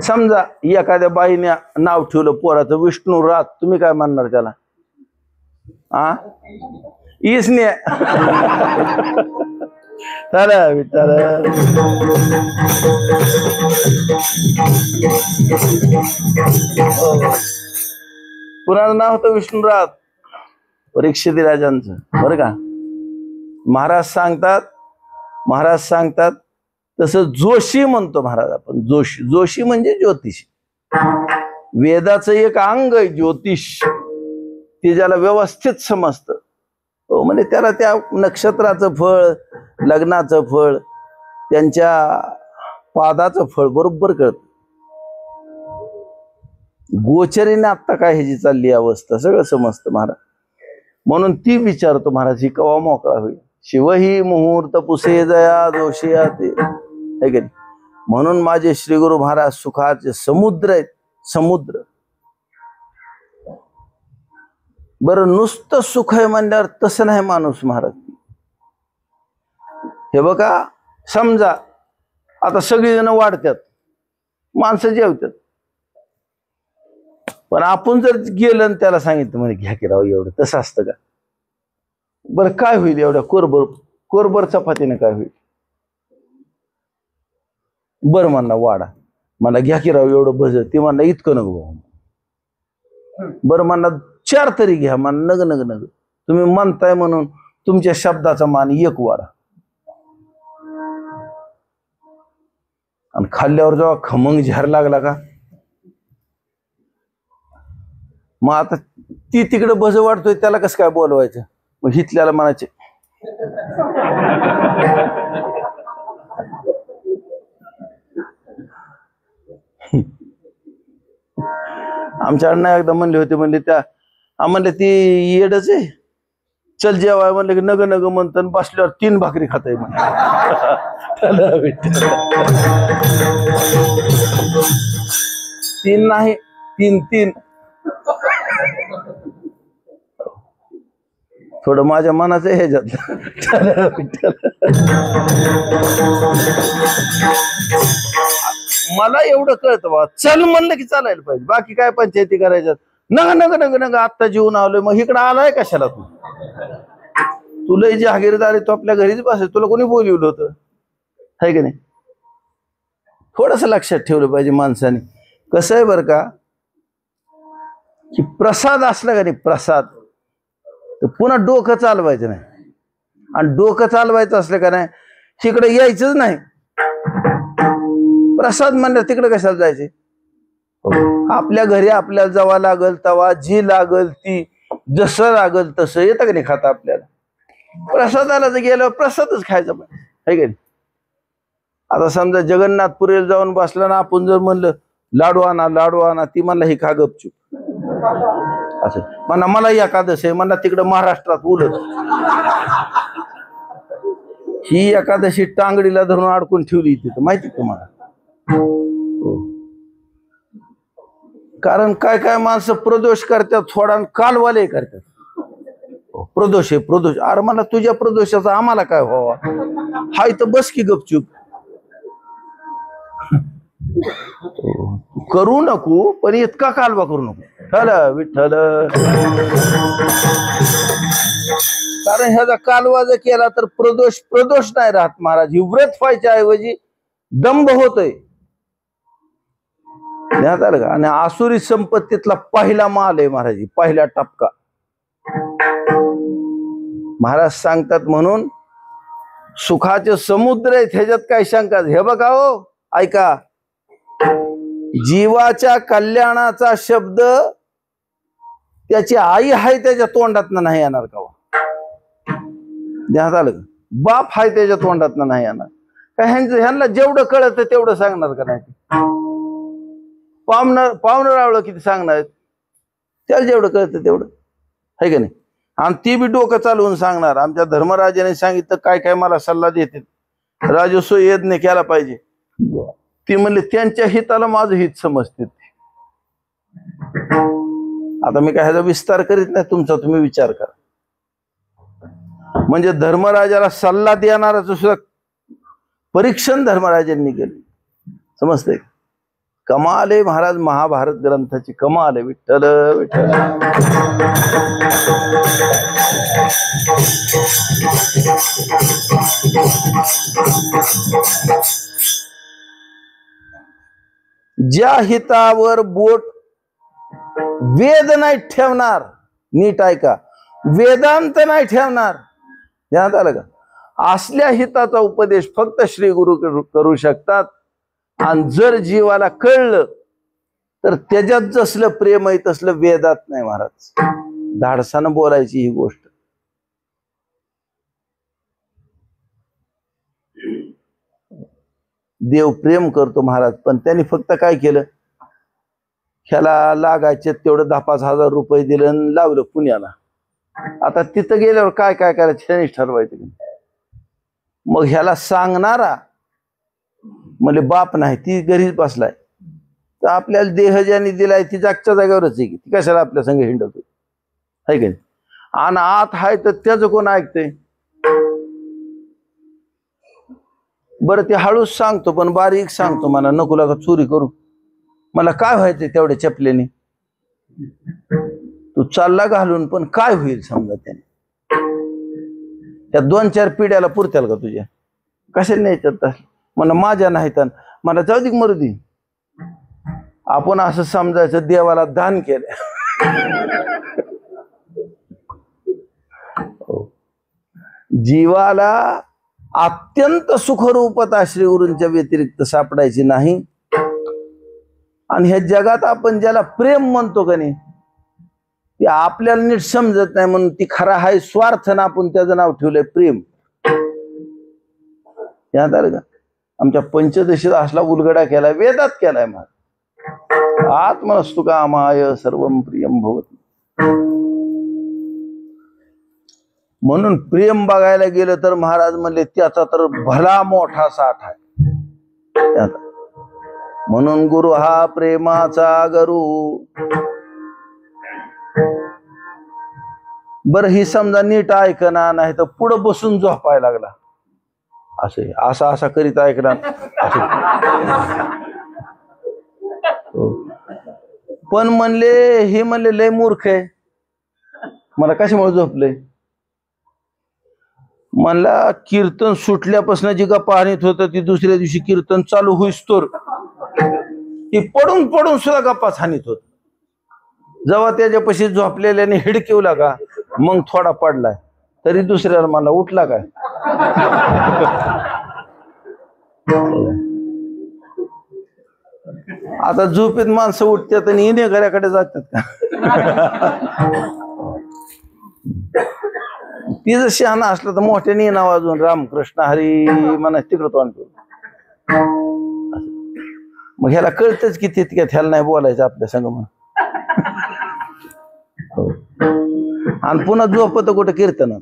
समजा एखाद्या बाईने नाव ठेवलं पोराचं विष्णू रात, तुम्ही काय म्हणणार त्याला? इसने. चला विठ्ठल. कुणाचं नाव होतं? विष्णुरात, परीक्षित राजांचं, बरं का. महाराज सांगतात तसं जोशी म्हणतो महाराज आपण. जोशी म्हणजे ज्योतिष. वेदाचं एक अंग आहे ज्योतिष, ते ज्याला व्यवस्थित समजतं. हो, म्हणजे त्याला त्या नक्षत्राचं फळ, लग्नाचं फळ, त्यांच्या पादाचं फळ बरोबर कळतं. गोचरीने आत्ता काय ह्याची चालली अवस्था सगळं समजतं महाराज. म्हणून ती विचारतो महाराज ही कवा मोकळा होईल. शिवही मुहूर्त पुसे जया जोशिया ते, है की नाही? म्हणून माझे श्री गुरु महाराज सुखाचे समुद्र आहेत. समुद्र. बरं, नुसतं सुख आहे म्हणल्यावर तसं नाही माणूस महाराज. हे बघा, समजा आता सगळीजण वाढतात, माणसं जेवतात, पण आपण जर गेलं आणि त्याला सांगितलं म्हणे घ्या की राव एवढं, तसं असतं का? बरं काय होईल एवढ्या कोरभर चपातीने काय होईल? बरं म्हणला वाडा, मला घ्या की राव एवढं भज, ते म्हणला इतकं नको भाऊ. बरं म्हणला 4 तरी घ्या, म्हणा नग नग नग, तुम्ही म्हणताय म्हणून तुमच्या शब्दाचा मान 1 वाडा. आणि खाल्ल्यावर जेव्हा खमंग झार लागला का, मग आता ती तिकडे भज वाढतोय, त्याला कसं काय बोलवायचं? मग हितल्याला म्हणायचे आमच्या अण्णा एकदा म्हणले होते, म्हणले त्या म्हणले ती येडच आहे, चल जेवाय म्हणलं की नग नग म्हणत, बसल्यावर 3 भाकरी खाताय म्हणे. 3 नाही 3. थोडं माझ्या मनाचं ह्याच्यात. मला एवढं कळतं बा, चल म्हणलं की चालायला पाहिजे, बाकी काय पंचायती करायच्यात. नग नग नग नग आत्ता जेवून आलोय, मग इकडं आलाय कशाला तू? तुला जी हागीरदारी तू आपल्या घरीच बसायचं, तुला कोणी बोलवलं होतं? आहे की नाही? थोडस लक्षात ठेवलं पाहिजे माणसाने. कसं आहे बरं का, की प्रसाद असला का नाही, प्रसाद, तर पुन्हा डोकं चालवायचं नाही. आणि डोकं चालवायचं असलं का नाही, तिकडे यायचंच नाही. प्रसाद म्हणलं तिकडे कशाला जायचे? आपल्या घरी आपल्याला जेव्हा लागल तेव्हा, जी लागल ती, जसं लागल तसं येतं का नाही खाता आपल्याला. प्रसादाला जर गेलं प्रसादच खायचा पाहिजे, है की नाही? आता समजा जगन्नाथपुरीला जाऊन बसला ना, आपण जर म्हणलं लाडू आणा, ती म्हणला ही खा गपचूप, असं म्हणा. मला एकादश आहे म्हणला, तिकडं महाराष्ट्रात उलट ही एकादशी टांगडीला धरून अडकून ठेवली तिथं, माहिती तुम्हाला? कारण काय काय माणसं प्रदोष करतात, थोडा कालवाले करतात. प्रदोष आहे प्रदोष, अरे मला तुझ्या प्रदोषाचा आम्हाला काय व्हावा, हाय तर बस की गपचूप. करू नको, पण इतका कालवा करू नको. विठ्ठल कारण ह्याचा कालवा जर केला तर प्रदोष नाही राहत महाराज. ही व्रत व्हायच्या ऐवजी दंभ होतोय. ध्यानात आलं का? आणि आसुरी संपत्तीतला पहिला माल आहे महाराज, पहिला टपका. महाराज सांगतात म्हणून सुखाचे समुद्र आहेत, ह्याच्यात काय शंका. हे बघा हो, ऐका, जीवाच्या कल्याणाचा शब्द त्याची आई आहे त्याच्या तोंडात नाही येणार का? ध्यानात आलं का? बाप आहे त्याच्या तोंडात नाही येणार का? ह्यांना जेवढं कळत तेवढं सांगणार का नाही? पाहुणं रावलं किती सांगणार? त्याला जेवढं कळतं तेवढं आहे का नाही? आणि ती बी डोकं चालवून सांगणार. आमच्या धर्मराजाने सांगितलं काय काय मला सल्ला देते, राजस्व यज्ञ केला पाहिजे. ती म्हणले त्यांच्या हिताला माझं हित समजते. आता मी काय ह्याचा विस्तार करीत नाही, तुमचा तुम्ही विचार करा. म्हणजे धर्मराजाला सल्ला देणाराच सुद्धा परीक्षण धर्मराजांनी केले. समजतंय? कमाल आहे महाराज, महाभारत ग्रंथाची कमाल आहे. विठ्ठल विठ्ठल. ज्या हितावर बोट वेद नाही ठेवणार, नीट ऐका, वेदांत नाही ठेवणार. ध्यानात आलं का? असल्या हिताचा उपदेश फक्त श्री गुरु करू शकतात. आणि जर जीवाला कळलं तर त्याच्यात जसलं प्रेम आहे तसलं वेदात नाही महाराज. धाडसानं बोलायची ही गोष्ट. देव प्रेम करतो महाराज, पण त्यांनी फक्त काय केलं, ह्याला लागायचे तेवढं 10-5 हजार रुपये दिलं आणि लावलं पुण्याला. आता तिथं गेल्यावर काय काय करायचं त्यांनीच ठरवायचं. मग ह्याला सांगणारा म्हणजे बाप नाही, ती घरीच बसलाय. तर आपल्याला देह ज्याने दिलाय ती जागच्या जागेवरच आहे की, ती कशाला आपल्या संग हिंडतो आहे की नाही? आणि आत हाय तर त्याचं कोण ऐकतंय? बरं ते हळूच सांगतो, पण बारीक सांगतो, मला नको लागा चोरी करू, मला काय व्हायचंय तेवढ्या चपलेने. तू चालला घालून, पण काय होईल समजा त्याने? त्या 2-4 पिढ्याला पुरत्याल का तुझ्या? कशाला न्यायच्यात? मला माझ्या नाहीत, मला जाऊ दे मरू दे. आपण असं समजायचं देवाला दान केलं. जीवाला अत्यंत सुखरूपता श्री गुरूंच्या व्यतिरिक्त सापडायची नाही. आणि ह्या जगात आपण ज्याला प्रेम म्हणतो का नाही, ते आपल्याला नीट समजत नाही म्हणून ती खरा हाय स्वार्थानं आपण त्याचं नाव ठेवलंय प्रेम. याद आलं का? आमच्या पंचदशीत असला उलगडा केलाय, वेदात केलाय. मग आत्मनस्तु कामाय सर्वं प्रियं भवति. म्हणून प्रेम बघायला गेलं तर महाराज म्हणले त्याचा तर भला मोठा साठ आहे. म्हणून गुरु हा प्रेमाचा गुरु. बरं ही समजा नीट ऐकना, नाही तर पुढं बसून झोपायला लागला, असा करीत ऐकणार. पण म्हणले हे म्हणले लय मूर्ख आहे, मला कशामुळे झोपले? म्हणला कीर्तन सुटल्यापासून जी गप्पा आणत होत ती दुसऱ्या दिवशी कीर्तन चालू होईस्तोर ती पडून पडून सुद्धा गप्पा हानीत होत. जेव्हा त्याच्यापाशी झोपलेल्याने हिडकिवला का, मग थोडा पडलाय, तरी दुसऱ्याला मला उठला काय. आता झोपेत माणसं उठतात आणि इने घराकडे जातात का? ती जर शहाणा असलं तर मोठ्याने नाव वाजून रामकृष्ण हरी म्हणा तिकडं तोंड करू. मग ह्याला कळतच की तितक्यात ह्याला नाही बोलायचं आपल्या संग म्हणून. आणि पुन्हा झोपत कुठं कीर्तनात.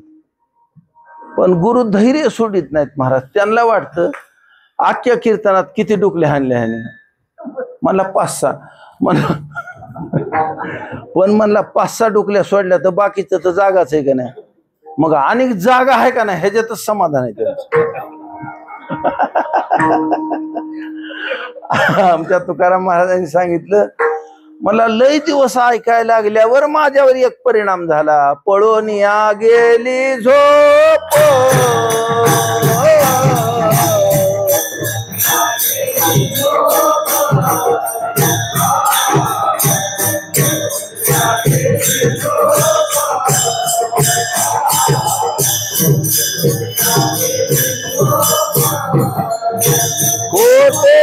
पण गुरु धैर्य सोडित नाहीत महाराज. त्यांना वाटतं आख्या कीर्तनात किती डुकले हाणले ह्याने, म्हणला 5-6 म्हणला, पण म्हणला 5-6 डुकल्या सोडल्या तर बाकीचं तर जागाच आहे का नाही. मग अनेक जागा आहे का नाही ह्याच्यातच समाधान आहे त्यांचं. आमच्या तुकाराम महाराजांनी सांगितलं, मला लय दिवस ऐकायला लागल्यावर माझ्यावर एक परिणाम झाला, पळून या गेली झोप. होते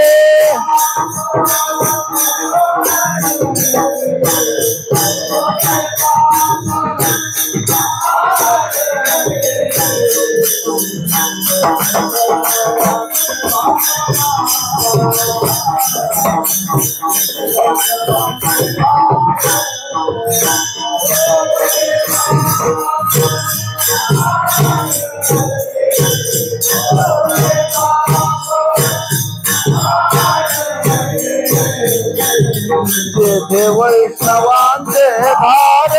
जेथे वैष्णवांचे भार,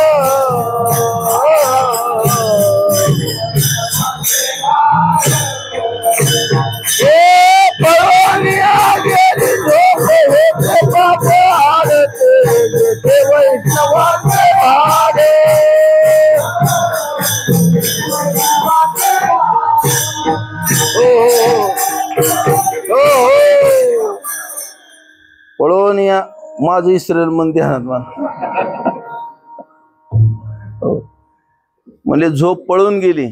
हे पळून या गेली झोप, हे पाप हाडते, जेथे वैष्णवांचे भार. पळून या, माझं इस्रायल मन ध्यानात मला. म्हणजे झोप पळून गेली,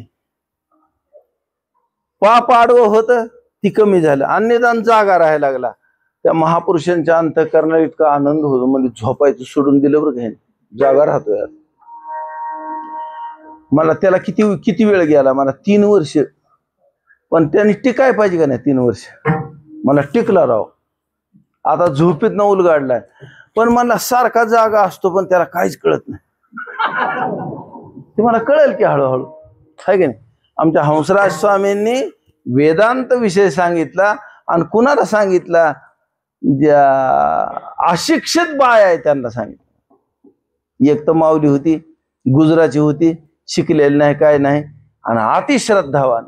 पाप आडवं होतं ती कमी झालं, अन्यदान जागा राहायला लागला. त्या महापुरुषांच्या अंतःकरणाला इतका आनंद होतो, म्हणजे झोपायचं सोडून दिलं बरं काही, जागा राहतो यार. मला त्याला किती किती वेळ गेला, मला 3 वर्ष, पण त्यांनी टिकाय पाहिजे का नाही 3 वर्ष, मला टिकला राव. आता झोपेत न उलगाडलाय, पण मला सारखा जागा असतो, पण त्याला काहीच कळत नाही. ते मला कळेल की हळूहळू, आहे की नाही. आमच्या हंसराज स्वामींनी वेदांत विषय सांगितला, आणि कुणाला सांगितला, ज्या अशिक्षित बाय आहे त्यांना सांगितलं. एक तर माऊली होती, गुजराची होती, शिकलेली नाही काय नाही, आणि अतिश्रद्धावान.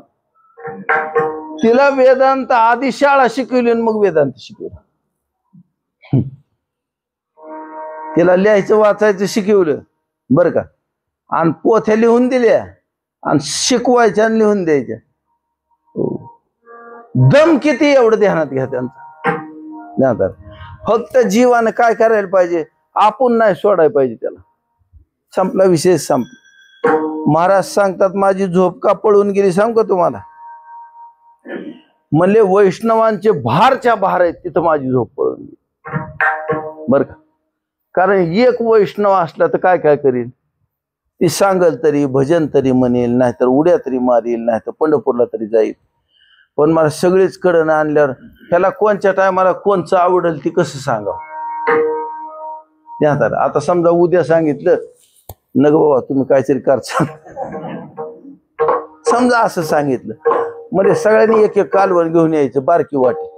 तिला वेदांत आधी शाळा शिकवली आणि मग वेदांत शिकवलं. तिला लिहायचं वाचायचं शिकवलं बरं का, आणि पोथ्या लिहून दिल्या, आणि शिकवायच्या आणि लिहून द्यायच्या. दम किती एवढं ध्यानात घ्या त्यांचं. फक्त जीवानं काय करायला पाहिजे, आपण नाही सोडायला पाहिजे त्याला. संपला विषय, संपला. महाराज सांगतात, माझी झोप का पळून गेली सांग का तुम्हाला. म्हणले वैष्णवांचे भारच्या भार आहेत, तिथं माझी झोप पळून गेली बर का. कारण एक वैष्णव असला तर काय काय करील, ती सांगल तरी, भजन तरी म्हणेल, नाहीतर उड्या तरी मारील, नाहीतर पंढरपूरला तरी जाईल. पण मला सगळेच कडन आणल्यावर ह्याला कोणत्या टायमाला कोणचं आवडेल ती कसं सांगावं. आता समजा उद्या सांगितलं, नग बाबा तुम्ही काहीतरी करता, समजा असं सांगितलं, म्हणजे सगळ्यांनी एक एक कालवण घेऊन यायचं, बारकी वाटी.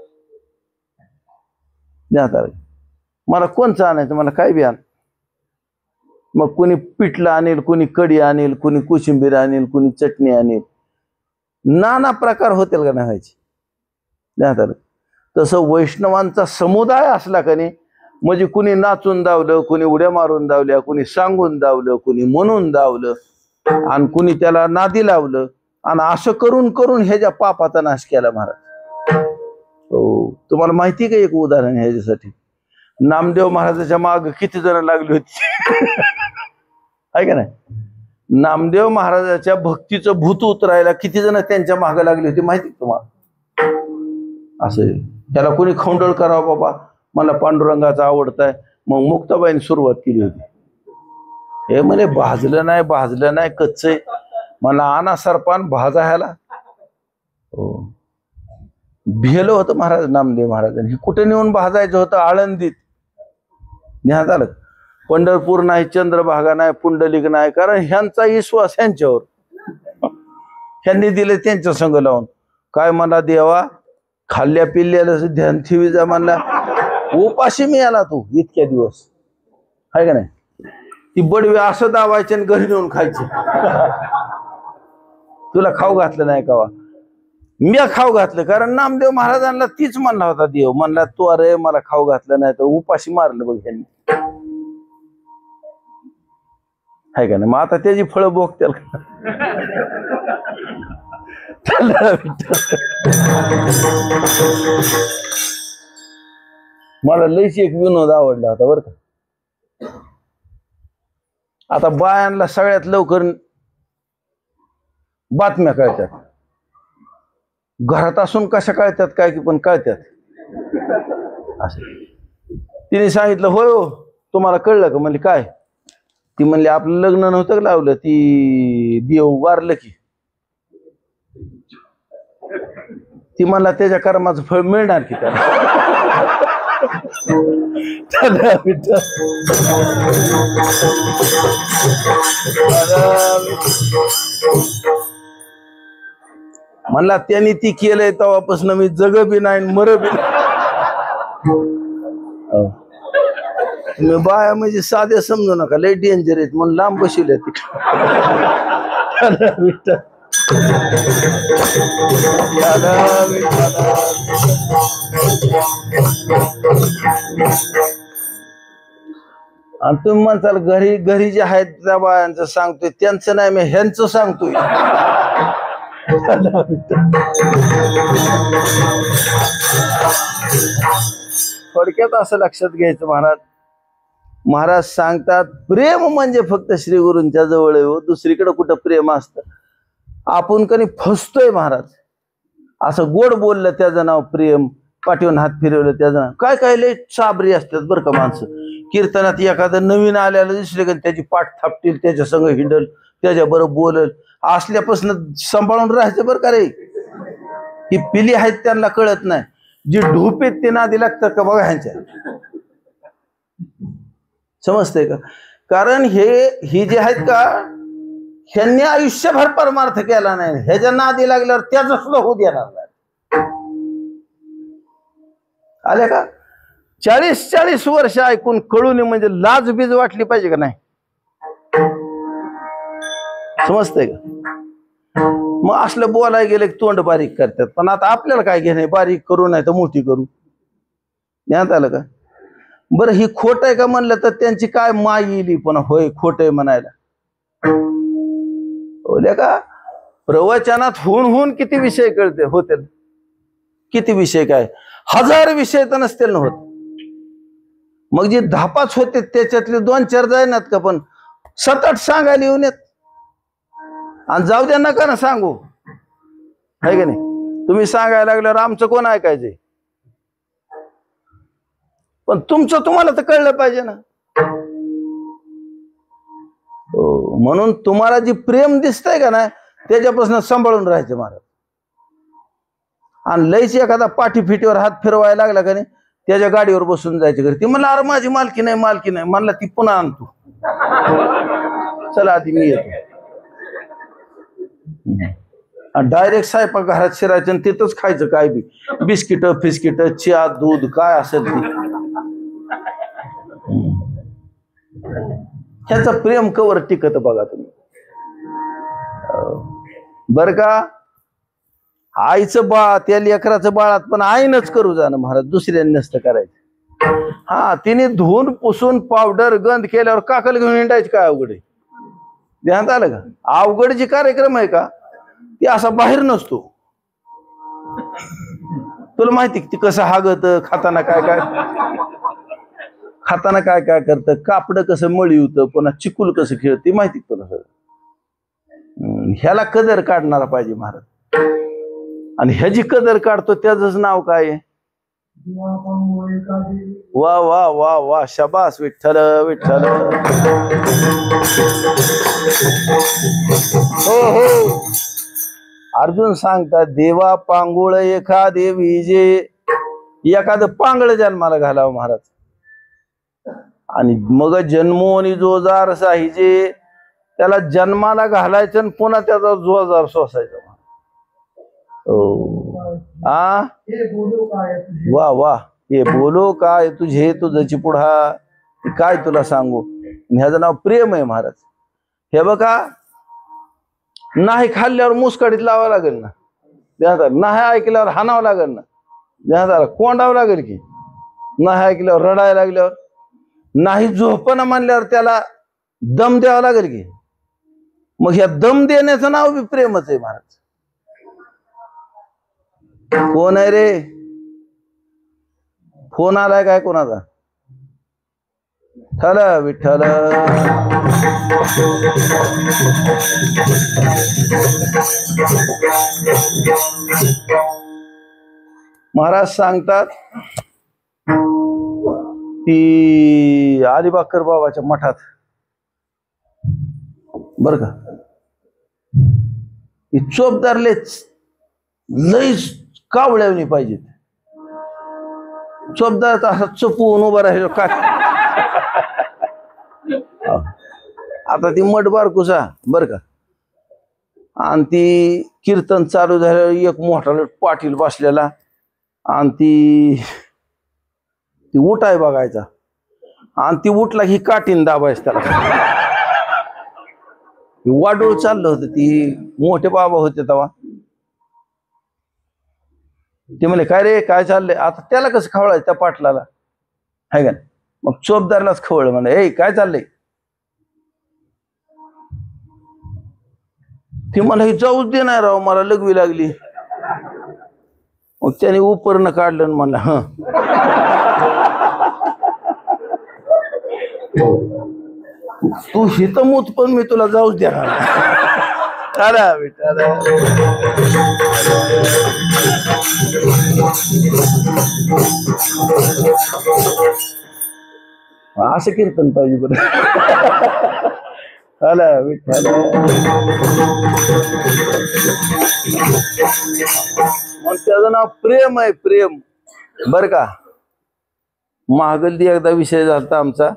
मला कोणचं आणायचं, मला काय बी आण. मग कोणी पिठलं आणेल, कोणी कढी आणेल, कोणी कोशिंबीर आणेल, कोणी चटणी आणेल, नाना प्रकार होतील का नाही व्हायचे. तसं वैष्णवांचा समुदाय असला का नाही, म्हणजे कुणी नाचून दावलं, कुणी उड्या मारून दावल्या, कुणी सांगून दावलं, कुणी म्हणून दावलं, आणि कुणी त्याला नादी लावलं, आणि असं करून करून ह्याच्या पापाचा नाश केला महाराज. हो, तुम्हाला माहिती आहे का एक उदाहरण ह्याच्यासाठी. नामदेव महाराजाच्या माग किती जण लागली होती आहे का नाही. नामदेव महाराजाच्या भक्तीचं भूत उतरायला किती जण त्यांच्या मागे लागली होती माहिती तुम्हाला. असं त्याला कोणी खौंडळ करावं, बाबा मला पांडुरंगाचा आवडताय, मग मुक्ताबाईने सुरुवात केली होती. हे म्हणे भाजलं नाही कच्च, मला आणा सरपान भाजा ह्याला. हो, भिलं होतं महाराज नामदेव महाराजांनी. कुठे नेऊन भाजायचं होतं, आळंदीत. न्यात आलं. पंढरपूर नाही, चंद्रभागा नाही, पुंडलिक नाही, कारण ह्यांचा विश्वास ह्यांच्यावर, ह्यांनी दिले त्यांच्या संग लावून. काय मला देवा, खाल्ल्या पिल्ल्याला ध्यान ठेवी जा म्हणला, उपाशी मी आला तू इतक्या दिवस, आहे का नाही. ती बडवी असं दावायचे आणि घरी नेऊन खायचे. तुला खाऊ घातलं नाही कावा. मी खाऊ घातलं, कारण नामदेव महाराजांना तीच म्हणला होता देव, म्हणला तू अरे मला खाऊ घातलं नाही तर उपाशी मारलं बघ ह्यांनी, हाय का नाही. मग आता त्याची फळं भोगत्याल का? मला लयच एक विनोद आवडला होता बरं का. आता बायांना सगळ्यात लवकर बातम्या कळतात, घरात असून कशा कळतात काय की पण कळतात. असं तिने सांगितलं होय हो तुम्हाला कळलं का? म्हणले काय? ती म्हणली आपलं लग्न नव्हतं लावलं, ती देव वारलं की. ती म्हणला त्याच्या कर्माचं फळ मिळणार की त्याला. म्हणला त्यांनी ती केलंय तेव्हापासून मी जग बी नाही मर बी नाही. तुम्ही बाया म्हणजे साध्या समजू नका, लय डेंजर आहेत म्हणून लांब बसवल्या आणि तुम्ही म्हणताल घरी घरी जे आहेत त्या बायांचं सांगतोय, त्यांचं नाही मी ह्यांचं सांगतोय. थोडक्यात असं लक्षात घ्यायचं महाराज सांगतात प्रेम म्हणजे फक्त श्री गुरूंच्या जवळ आहे हो, दुसरीकडे कुठं प्रेम असतं. आपण कधी फसतोय महाराज. असं गोड बोललं त्याचं नाव प्रेम, पाठीवून हात फिरवलं त्याचं नाव. काय काय लय चाबरी असतात बरं का माणसं. कीर्तनात एखादं नवीन आल्याला दिसले का त्याची पाठ थापतील, त्याच्या संग हिंडल, त्याच्याबरोबर बोलल. असल्यापासून सांभाळून राहायचं बरं का रे. ही पिली आहेत त्यांना कळत नाही, जी ढोपेत ते नादी लागतात का बघा ह्यांच्या. समजतंय का? कारण ही जे आहेत का ह्यांनी आयुष्यभर परमार्थ केला नाही, ह्याच्या नादी लागल्यावर त्याच सुद्धा होऊ देणार नाही. आल्या का? 40-40 वर्ष ऐकून कळून म्हणजे लाज बीज वाटली पाहिजे का नाही? समजतंय का? मग असलं बोलायला गेले तोंड बारीक करतात. पण आता आपल्याला काय घेणे, बारीक करू नाही तर मोठी करू. ध्यानात आलं का? बरं ही खोट आहे का म्हणलं तर त्यांची काय माय येईल पण होय खोट आहे म्हणायला. बोलल्या का प्रवचनात होऊन किती विषय कळते होते, किती विषय काय 1000 विषय तर नसतील ना होत. मग जे 10-5 होते त्याच्यातले 2-4 जायनात का, पण 7-8 सांगायला येऊन येत. आणि जाऊ द्या नका ना सांगू, आहे का नाही? तुम्ही सांगायला लागल्यावर आमचं कोण ऐकायचंय? पण तुमचं तुम्हाला तर कळलं पाहिजे ना. म्हणून तुम्हाला जी प्रेम दिसतंय का नाही त्याच्यापासून सांभाळून राहायचं महाराज. आणि लयच एखादा पाठी फिटीवर हात फिरवायला लागला का नाही त्याच्या गाडीवर बसून जायचं घरी. ती म्हणला अरे माझी मालकी नाही मालकी नाही, म्हणला ती पुन्हा आणतो, चला आधी मी येतो. डायरेक्ट स्वयंपाक घरात शिरायचं आणि तिथंच खायचं काय बी, बिस्किट फिस्किट चहा दूध काय असेल ते. ह्याचं प्रेम कवर टिकत बघा तुम्ही. बर का? आईचं बाळ त्या लेकराचं बाळात पण आईनच करू जाणं महाराज, दुसऱ्यांनी नसतं करायचं. हा तिने धुवून पुसून पावडर गंध केल्यावर काकल घेऊन हिंडायची काय अवघड आहे? ध्यानात आलं का? अवघड जे कार्यक्रम आहे का ते असा बाहेर नसतो. तुला माहिती ती कसं हागत, खाताना काय काय खाताना काय काय करतं, कापड कसं मळी होतं, पुन्हा चिकुल कसं खेळत ते माहिती तुला सगळं. ह्याला कदर काढणारा पाहिजे महाराज. आणि ह्याची कदर काढतो त्याच नाव काय आहे? वा वा वा वा शाबास विठ्ठल विठ्ठल. हो हो अर्जुन सांगतात देवा पांगुळ एका देवी जे, एखादं पांगळ जन्माला घालावं महाराज. आणि मग जन्मोनी जोजार साहिजे, त्याला जन्माला घालायचं आणि पुन्हा त्याचा जोजार सोसायचा. आ वा वा हे बोलो काय तुझे तुझची पुढा काय तुला सांगू. ह्याचं नाव प्रेम आहे महाराज. हे बघा नाही खाल्ल्यावर मुसकाडीत लावावं लागेल ना. ध्यानात आलं. नाही ऐकल्यावर हाणावं लागेल ना, ध्यानात आलं. कोंडावं लागेल की, नाही ऐकल्यावर रडायला लागल्यावर, नाही झोपणं म्हणल्यावर त्याला दम द्यावा लागेल की. मग ह्या दम देण्याचं नाव बी प्रेमच आहे महाराज. कोण आहे रे? फोन आलाय काय कोणाचा? विठ्ठल विठ्ठल. महाराज सांगतात ती अलिबाकर बाबाच्या मठात बर का, चोपदारलेच लईच कावळ्यावणी पाहिजेत. चोपदार असा चपवून उभा राहिलो काय. आता ती मठ बारकुसा बर का, आणि ती कीर्तन चालू झालं, एक मोठा पाटील बसलेला, आणि ती उठाय बघायचा, आणि ती उठला की काठीन दाबायच त्याला. वाडूळ चाललं होतं. ती मोठे बाबा होते तेव्हा. ते म्हणले काय रे काय चाललंय? आता त्याला कसं खवळायचं त्या पाटलाला, हाय का? मग चोपदारलाच खवळ म्हणलं, ए काय चाललंय? ती मला ही जाऊच देणार राव, मला लगवी लागली. मग त्याने उपरनं काढलं आणि म्हणलं ह तू हित मूत पण मी तुला जाऊच देणार. असं कीर्तन पाहिजे बरं. विठ्ठल. मग त्याचं नाव प्रेम आहे, प्रेम बर का. महागल्ली एकदा विषय झाला आमचा,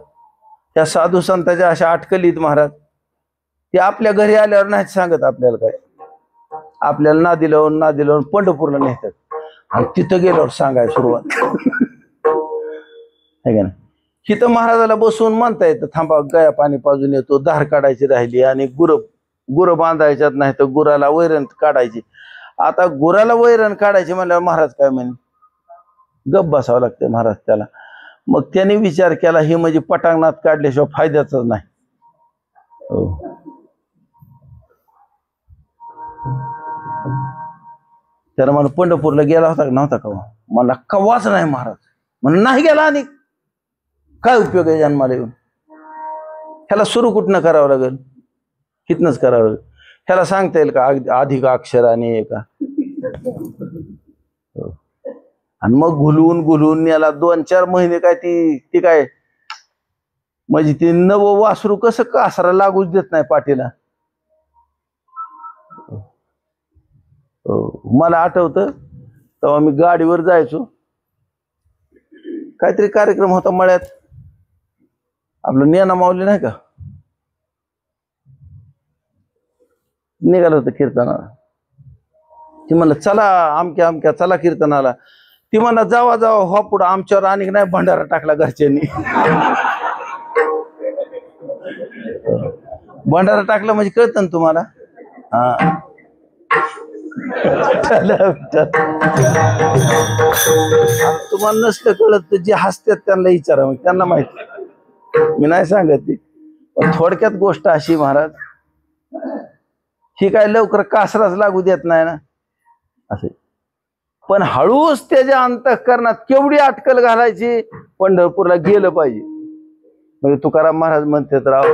त्या साधू संतांच्या अशा अटकलीत महाराज. ते आपल्या घरी आल्यावर नाही सांगत आपल्याला काय, आपल्याला ना दिलं पंढरपूरला नेतात, आणि तिथं गेल्यावर सांगायला सुरुवात. है का ना. तिथं महाराजाला बसवून म्हणता येतं, थांबा गाया पाणी पाजून येतो, धार काढायची राहिली, आणि गुरं बांधायच्यात नाही तर गुराला वैरण काढायची. आता गुराला वैरण काढायची म्हणल्यावर महाराज काय म्हणे, गप बसावं लागतंय महाराज त्याला. मग त्याने विचार केला, हे म्हणजे पटांगणात काढल्याशिवाय फायद्याच नाही. त्याला मला पंढरपूरला गेला होता का नव्हता का? मला कवाच नाही महाराज. म्हणून नाही गेला, आणि काय उपयोग आहे जन्माला येऊन? ह्याला सुरू कुठनं करावं लागेल? कितनच करावं लागेल. ह्याला सांगता येईल का अधिक अक्षराने का? आणि मग घुलवून याला 2-4 महिने काय ती काय म्हणजे ती नवं वासरू कसं कासरा लागूच देत नाही पाठीला. मला आठवतं तेव्हा मी गाडीवर जायचो, काहीतरी कार्यक्रम होता मळ्यात, आपलं नेना माऊली नाही का निघालं होतं कीर्तनाला. ती म्हणलं चला आमक्या चला कीर्तनाला. ती म्हणला जावा हो पुढं, आमच्यावर आणि नाही भंडारा टाकला घरच्यांनी. भंडारा टाकला म्हणजे कळतं ना तुम्हाला. हा तुम्हाला नसलं कळत तर जे हसतात त्यांना विचारा, मग त्यांना माहिती, मी नाही सांगत ती. पण थोडक्यात गोष्ट अशी महाराज, ही काय लवकर कासराच लागू देत नाही ना असे. पण हळूच त्याच्या अंतःकरणात केवढी अटकल घालायची, पंढरपूरला गेलं पाहिजे. म्हणजे तुकाराम महाराज म्हणतात, राव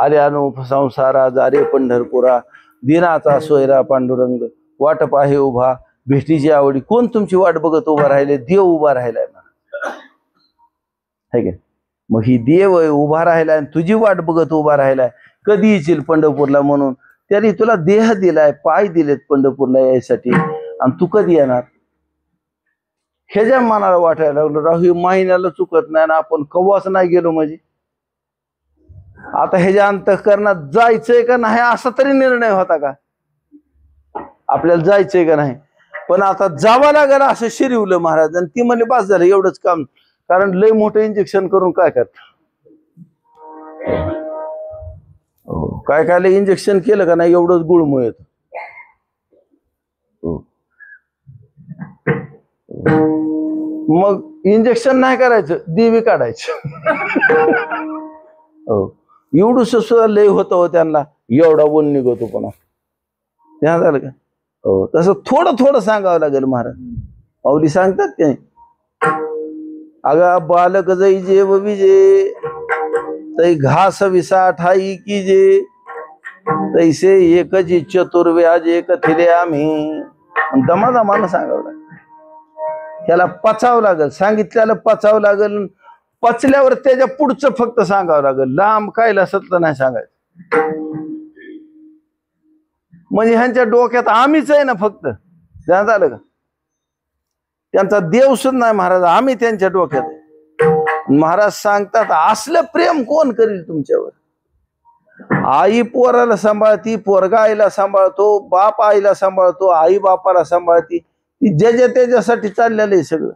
आले अनु संसारा जारे पंढरपुरा, दिनाचा सोयरा पांडुरंग, वाट पाहे उभा भेटीची आवडी, कोण तुमची वाट बघत उभा राहिले? देव उभा राहिलाय ना, है का? मग ही देव उभा राहिलाय, तुझी वाट बघत उभा राहिलाय, कधी येशील पंढरपूरला म्हणून. त्याने तुला देह दिलाय, पाय दिलेत पंढरपूरला यायसाठी, आणि तू कधी येणार? ह्याच्या मनाला वाटायला लागलं, राहू हे महिन्याला चुकत नाही ना, आपण कवाच नाही गेलो म्हणजे. आता ह्याच्या अंतःकरणात जायचंय का नाही असा तरी निर्णय होता का आपल्याला, जायचंय का नाही? पण आता जावं लागेल असं शिरवलं महाराज. आणि ती म्हणले बस झालं एवढंच काम, कारण लय मोठं इंजेक्शन करून काय करत, काय इंजेक्शन केलं का नाही एवढंच गुळमुळ येत. मग इंजेक्शन नाही करायचं, देवी काढायचं. हो, एवढं सुद्धा लय होतं हो त्यांना, एवढा ऊन निघतो पुन्हा. त्या झालं का? हो, तसं थोडं थोडं सांगावं लागेल महाराज. माऊली सांगतात ते, अगा बालक जई जे विजे, तै घास विसा ठाई की जे, तैसे एकची चतुर्व्याज एक थिले आम्ही. दमादमानं सांगावं लागेल, त्याला पचावं लागेल, सांगितल्याला पचावं लागेल. पचल्यावर त्याच्या पुढचं फक्त सांगावं लागेल, लांब कायला सत्य नाही सांगायचं. म्हणजे ह्यांच्या डोक्यात आम्हीच आहे ना फक्त, ध्यान झालं का? त्यांचा देव सुद्धा नाही महाराज, आम्ही त्यांच्या डोक्यात आहे. महाराज सांगतात, असलं प्रेम कोण करील तुमच्यावर? आई पोराला सांभाळती, पोरगा आईला सांभाळतो, बाप आईला सांभाळतो, आई बापाला सांभाळती. ती ज्याच्या त्याच्यासाठी चाललेलं आहे सगळं.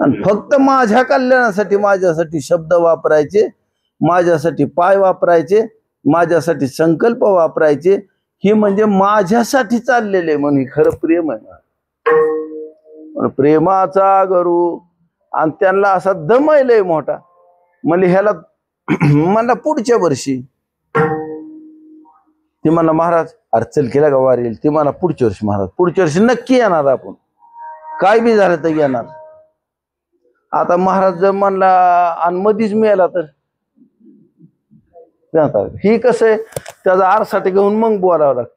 आणि फक्त माझ्या कल्याणासाठी, माझ्यासाठी शब्द वापरायचे, माझ्यासाठी पाय वापरायचे, माझ्यासाठी संकल्प वापरायचे. ही म्हणजे माझ्यासाठी चाललेले म्हणून खरं प्रेम आहे. प्रेमाचा गरू. आणि त्यांना असा दमयलंय मोठा. म्हणजे ह्याला मला पुढच्या वर्षी ती म्हणला, महाराज अरे चल केला का वार येईल? ती म्हणा पुढच्या वर्षी महाराज, पुढच्या वर्षी नक्की येणार आपण, काय बी झालं तर येणार. आता महाराज जर म्हणला आणि मधीच मिळाला तर ही कसं आहे, त्याचा आरसाठी घेऊन मग बोलावं लागतं.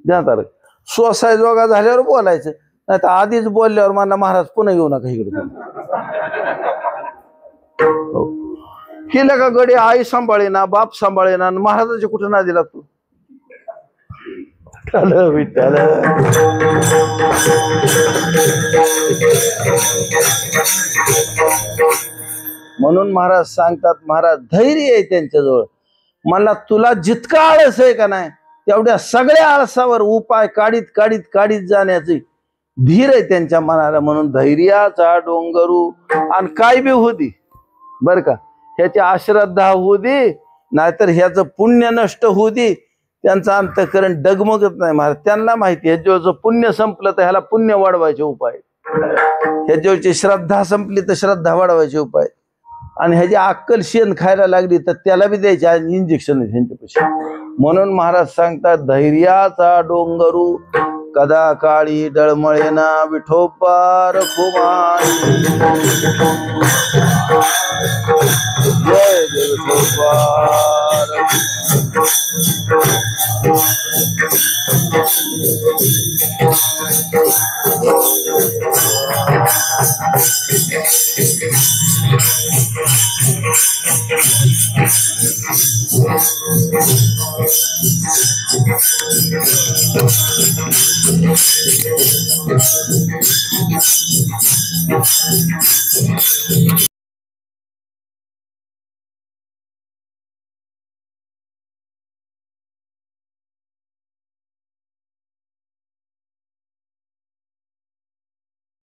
जाणार स्वसाय जोगा झाल्यावर बोलायचं, नाही तर आधीच बोलल्यावर म्हणला महाराज पुन्हा येऊ नका इकडे. केलं का गडी, आई सांभाळेना, बाप सांभाळेना, महाराजाच्या कुठं ना दिला तू. विठ्ठल म्हणून महाराज सांगतात, महाराज धैर्य आहे त्यांच्याजवळ. मला तुला जितका आळस आहे का नाही, तेवढ्या सगळ्या आळसावर उपाय काढीत काढीत काढीत जाण्याची धीर आहे त्यांच्या मनाला. म्हणून धैर्याचा डोंगरू. आणि काय बी होऊ दे बर का, ह्याची अश्रद्धा होऊ दे, नाहीतर ह्याचं पुण्य नष्ट होऊ दे, त्यांचं अंतःकरण डगमगत नाही महाराज. त्यांना माहिती आहे ह्याच्यावरचं पुण्य संपलं तर ह्याला पुण्य वाढवायचे उपाय, ह्याच्यावरची श्रद्धा संपली तर श्रद्धा वाढवायचे उपाय, आणि ह्याची अक्कल शेण खायला लागली तर त्याला बी द्यायचे इंजेक्शन ह्यांच्यापाशी. म्हणून महाराज सांगतात, धैर्याचा डोंगरू कदा काळी डळमळेना विठोबा रखुमाई. जय जय विठोबा.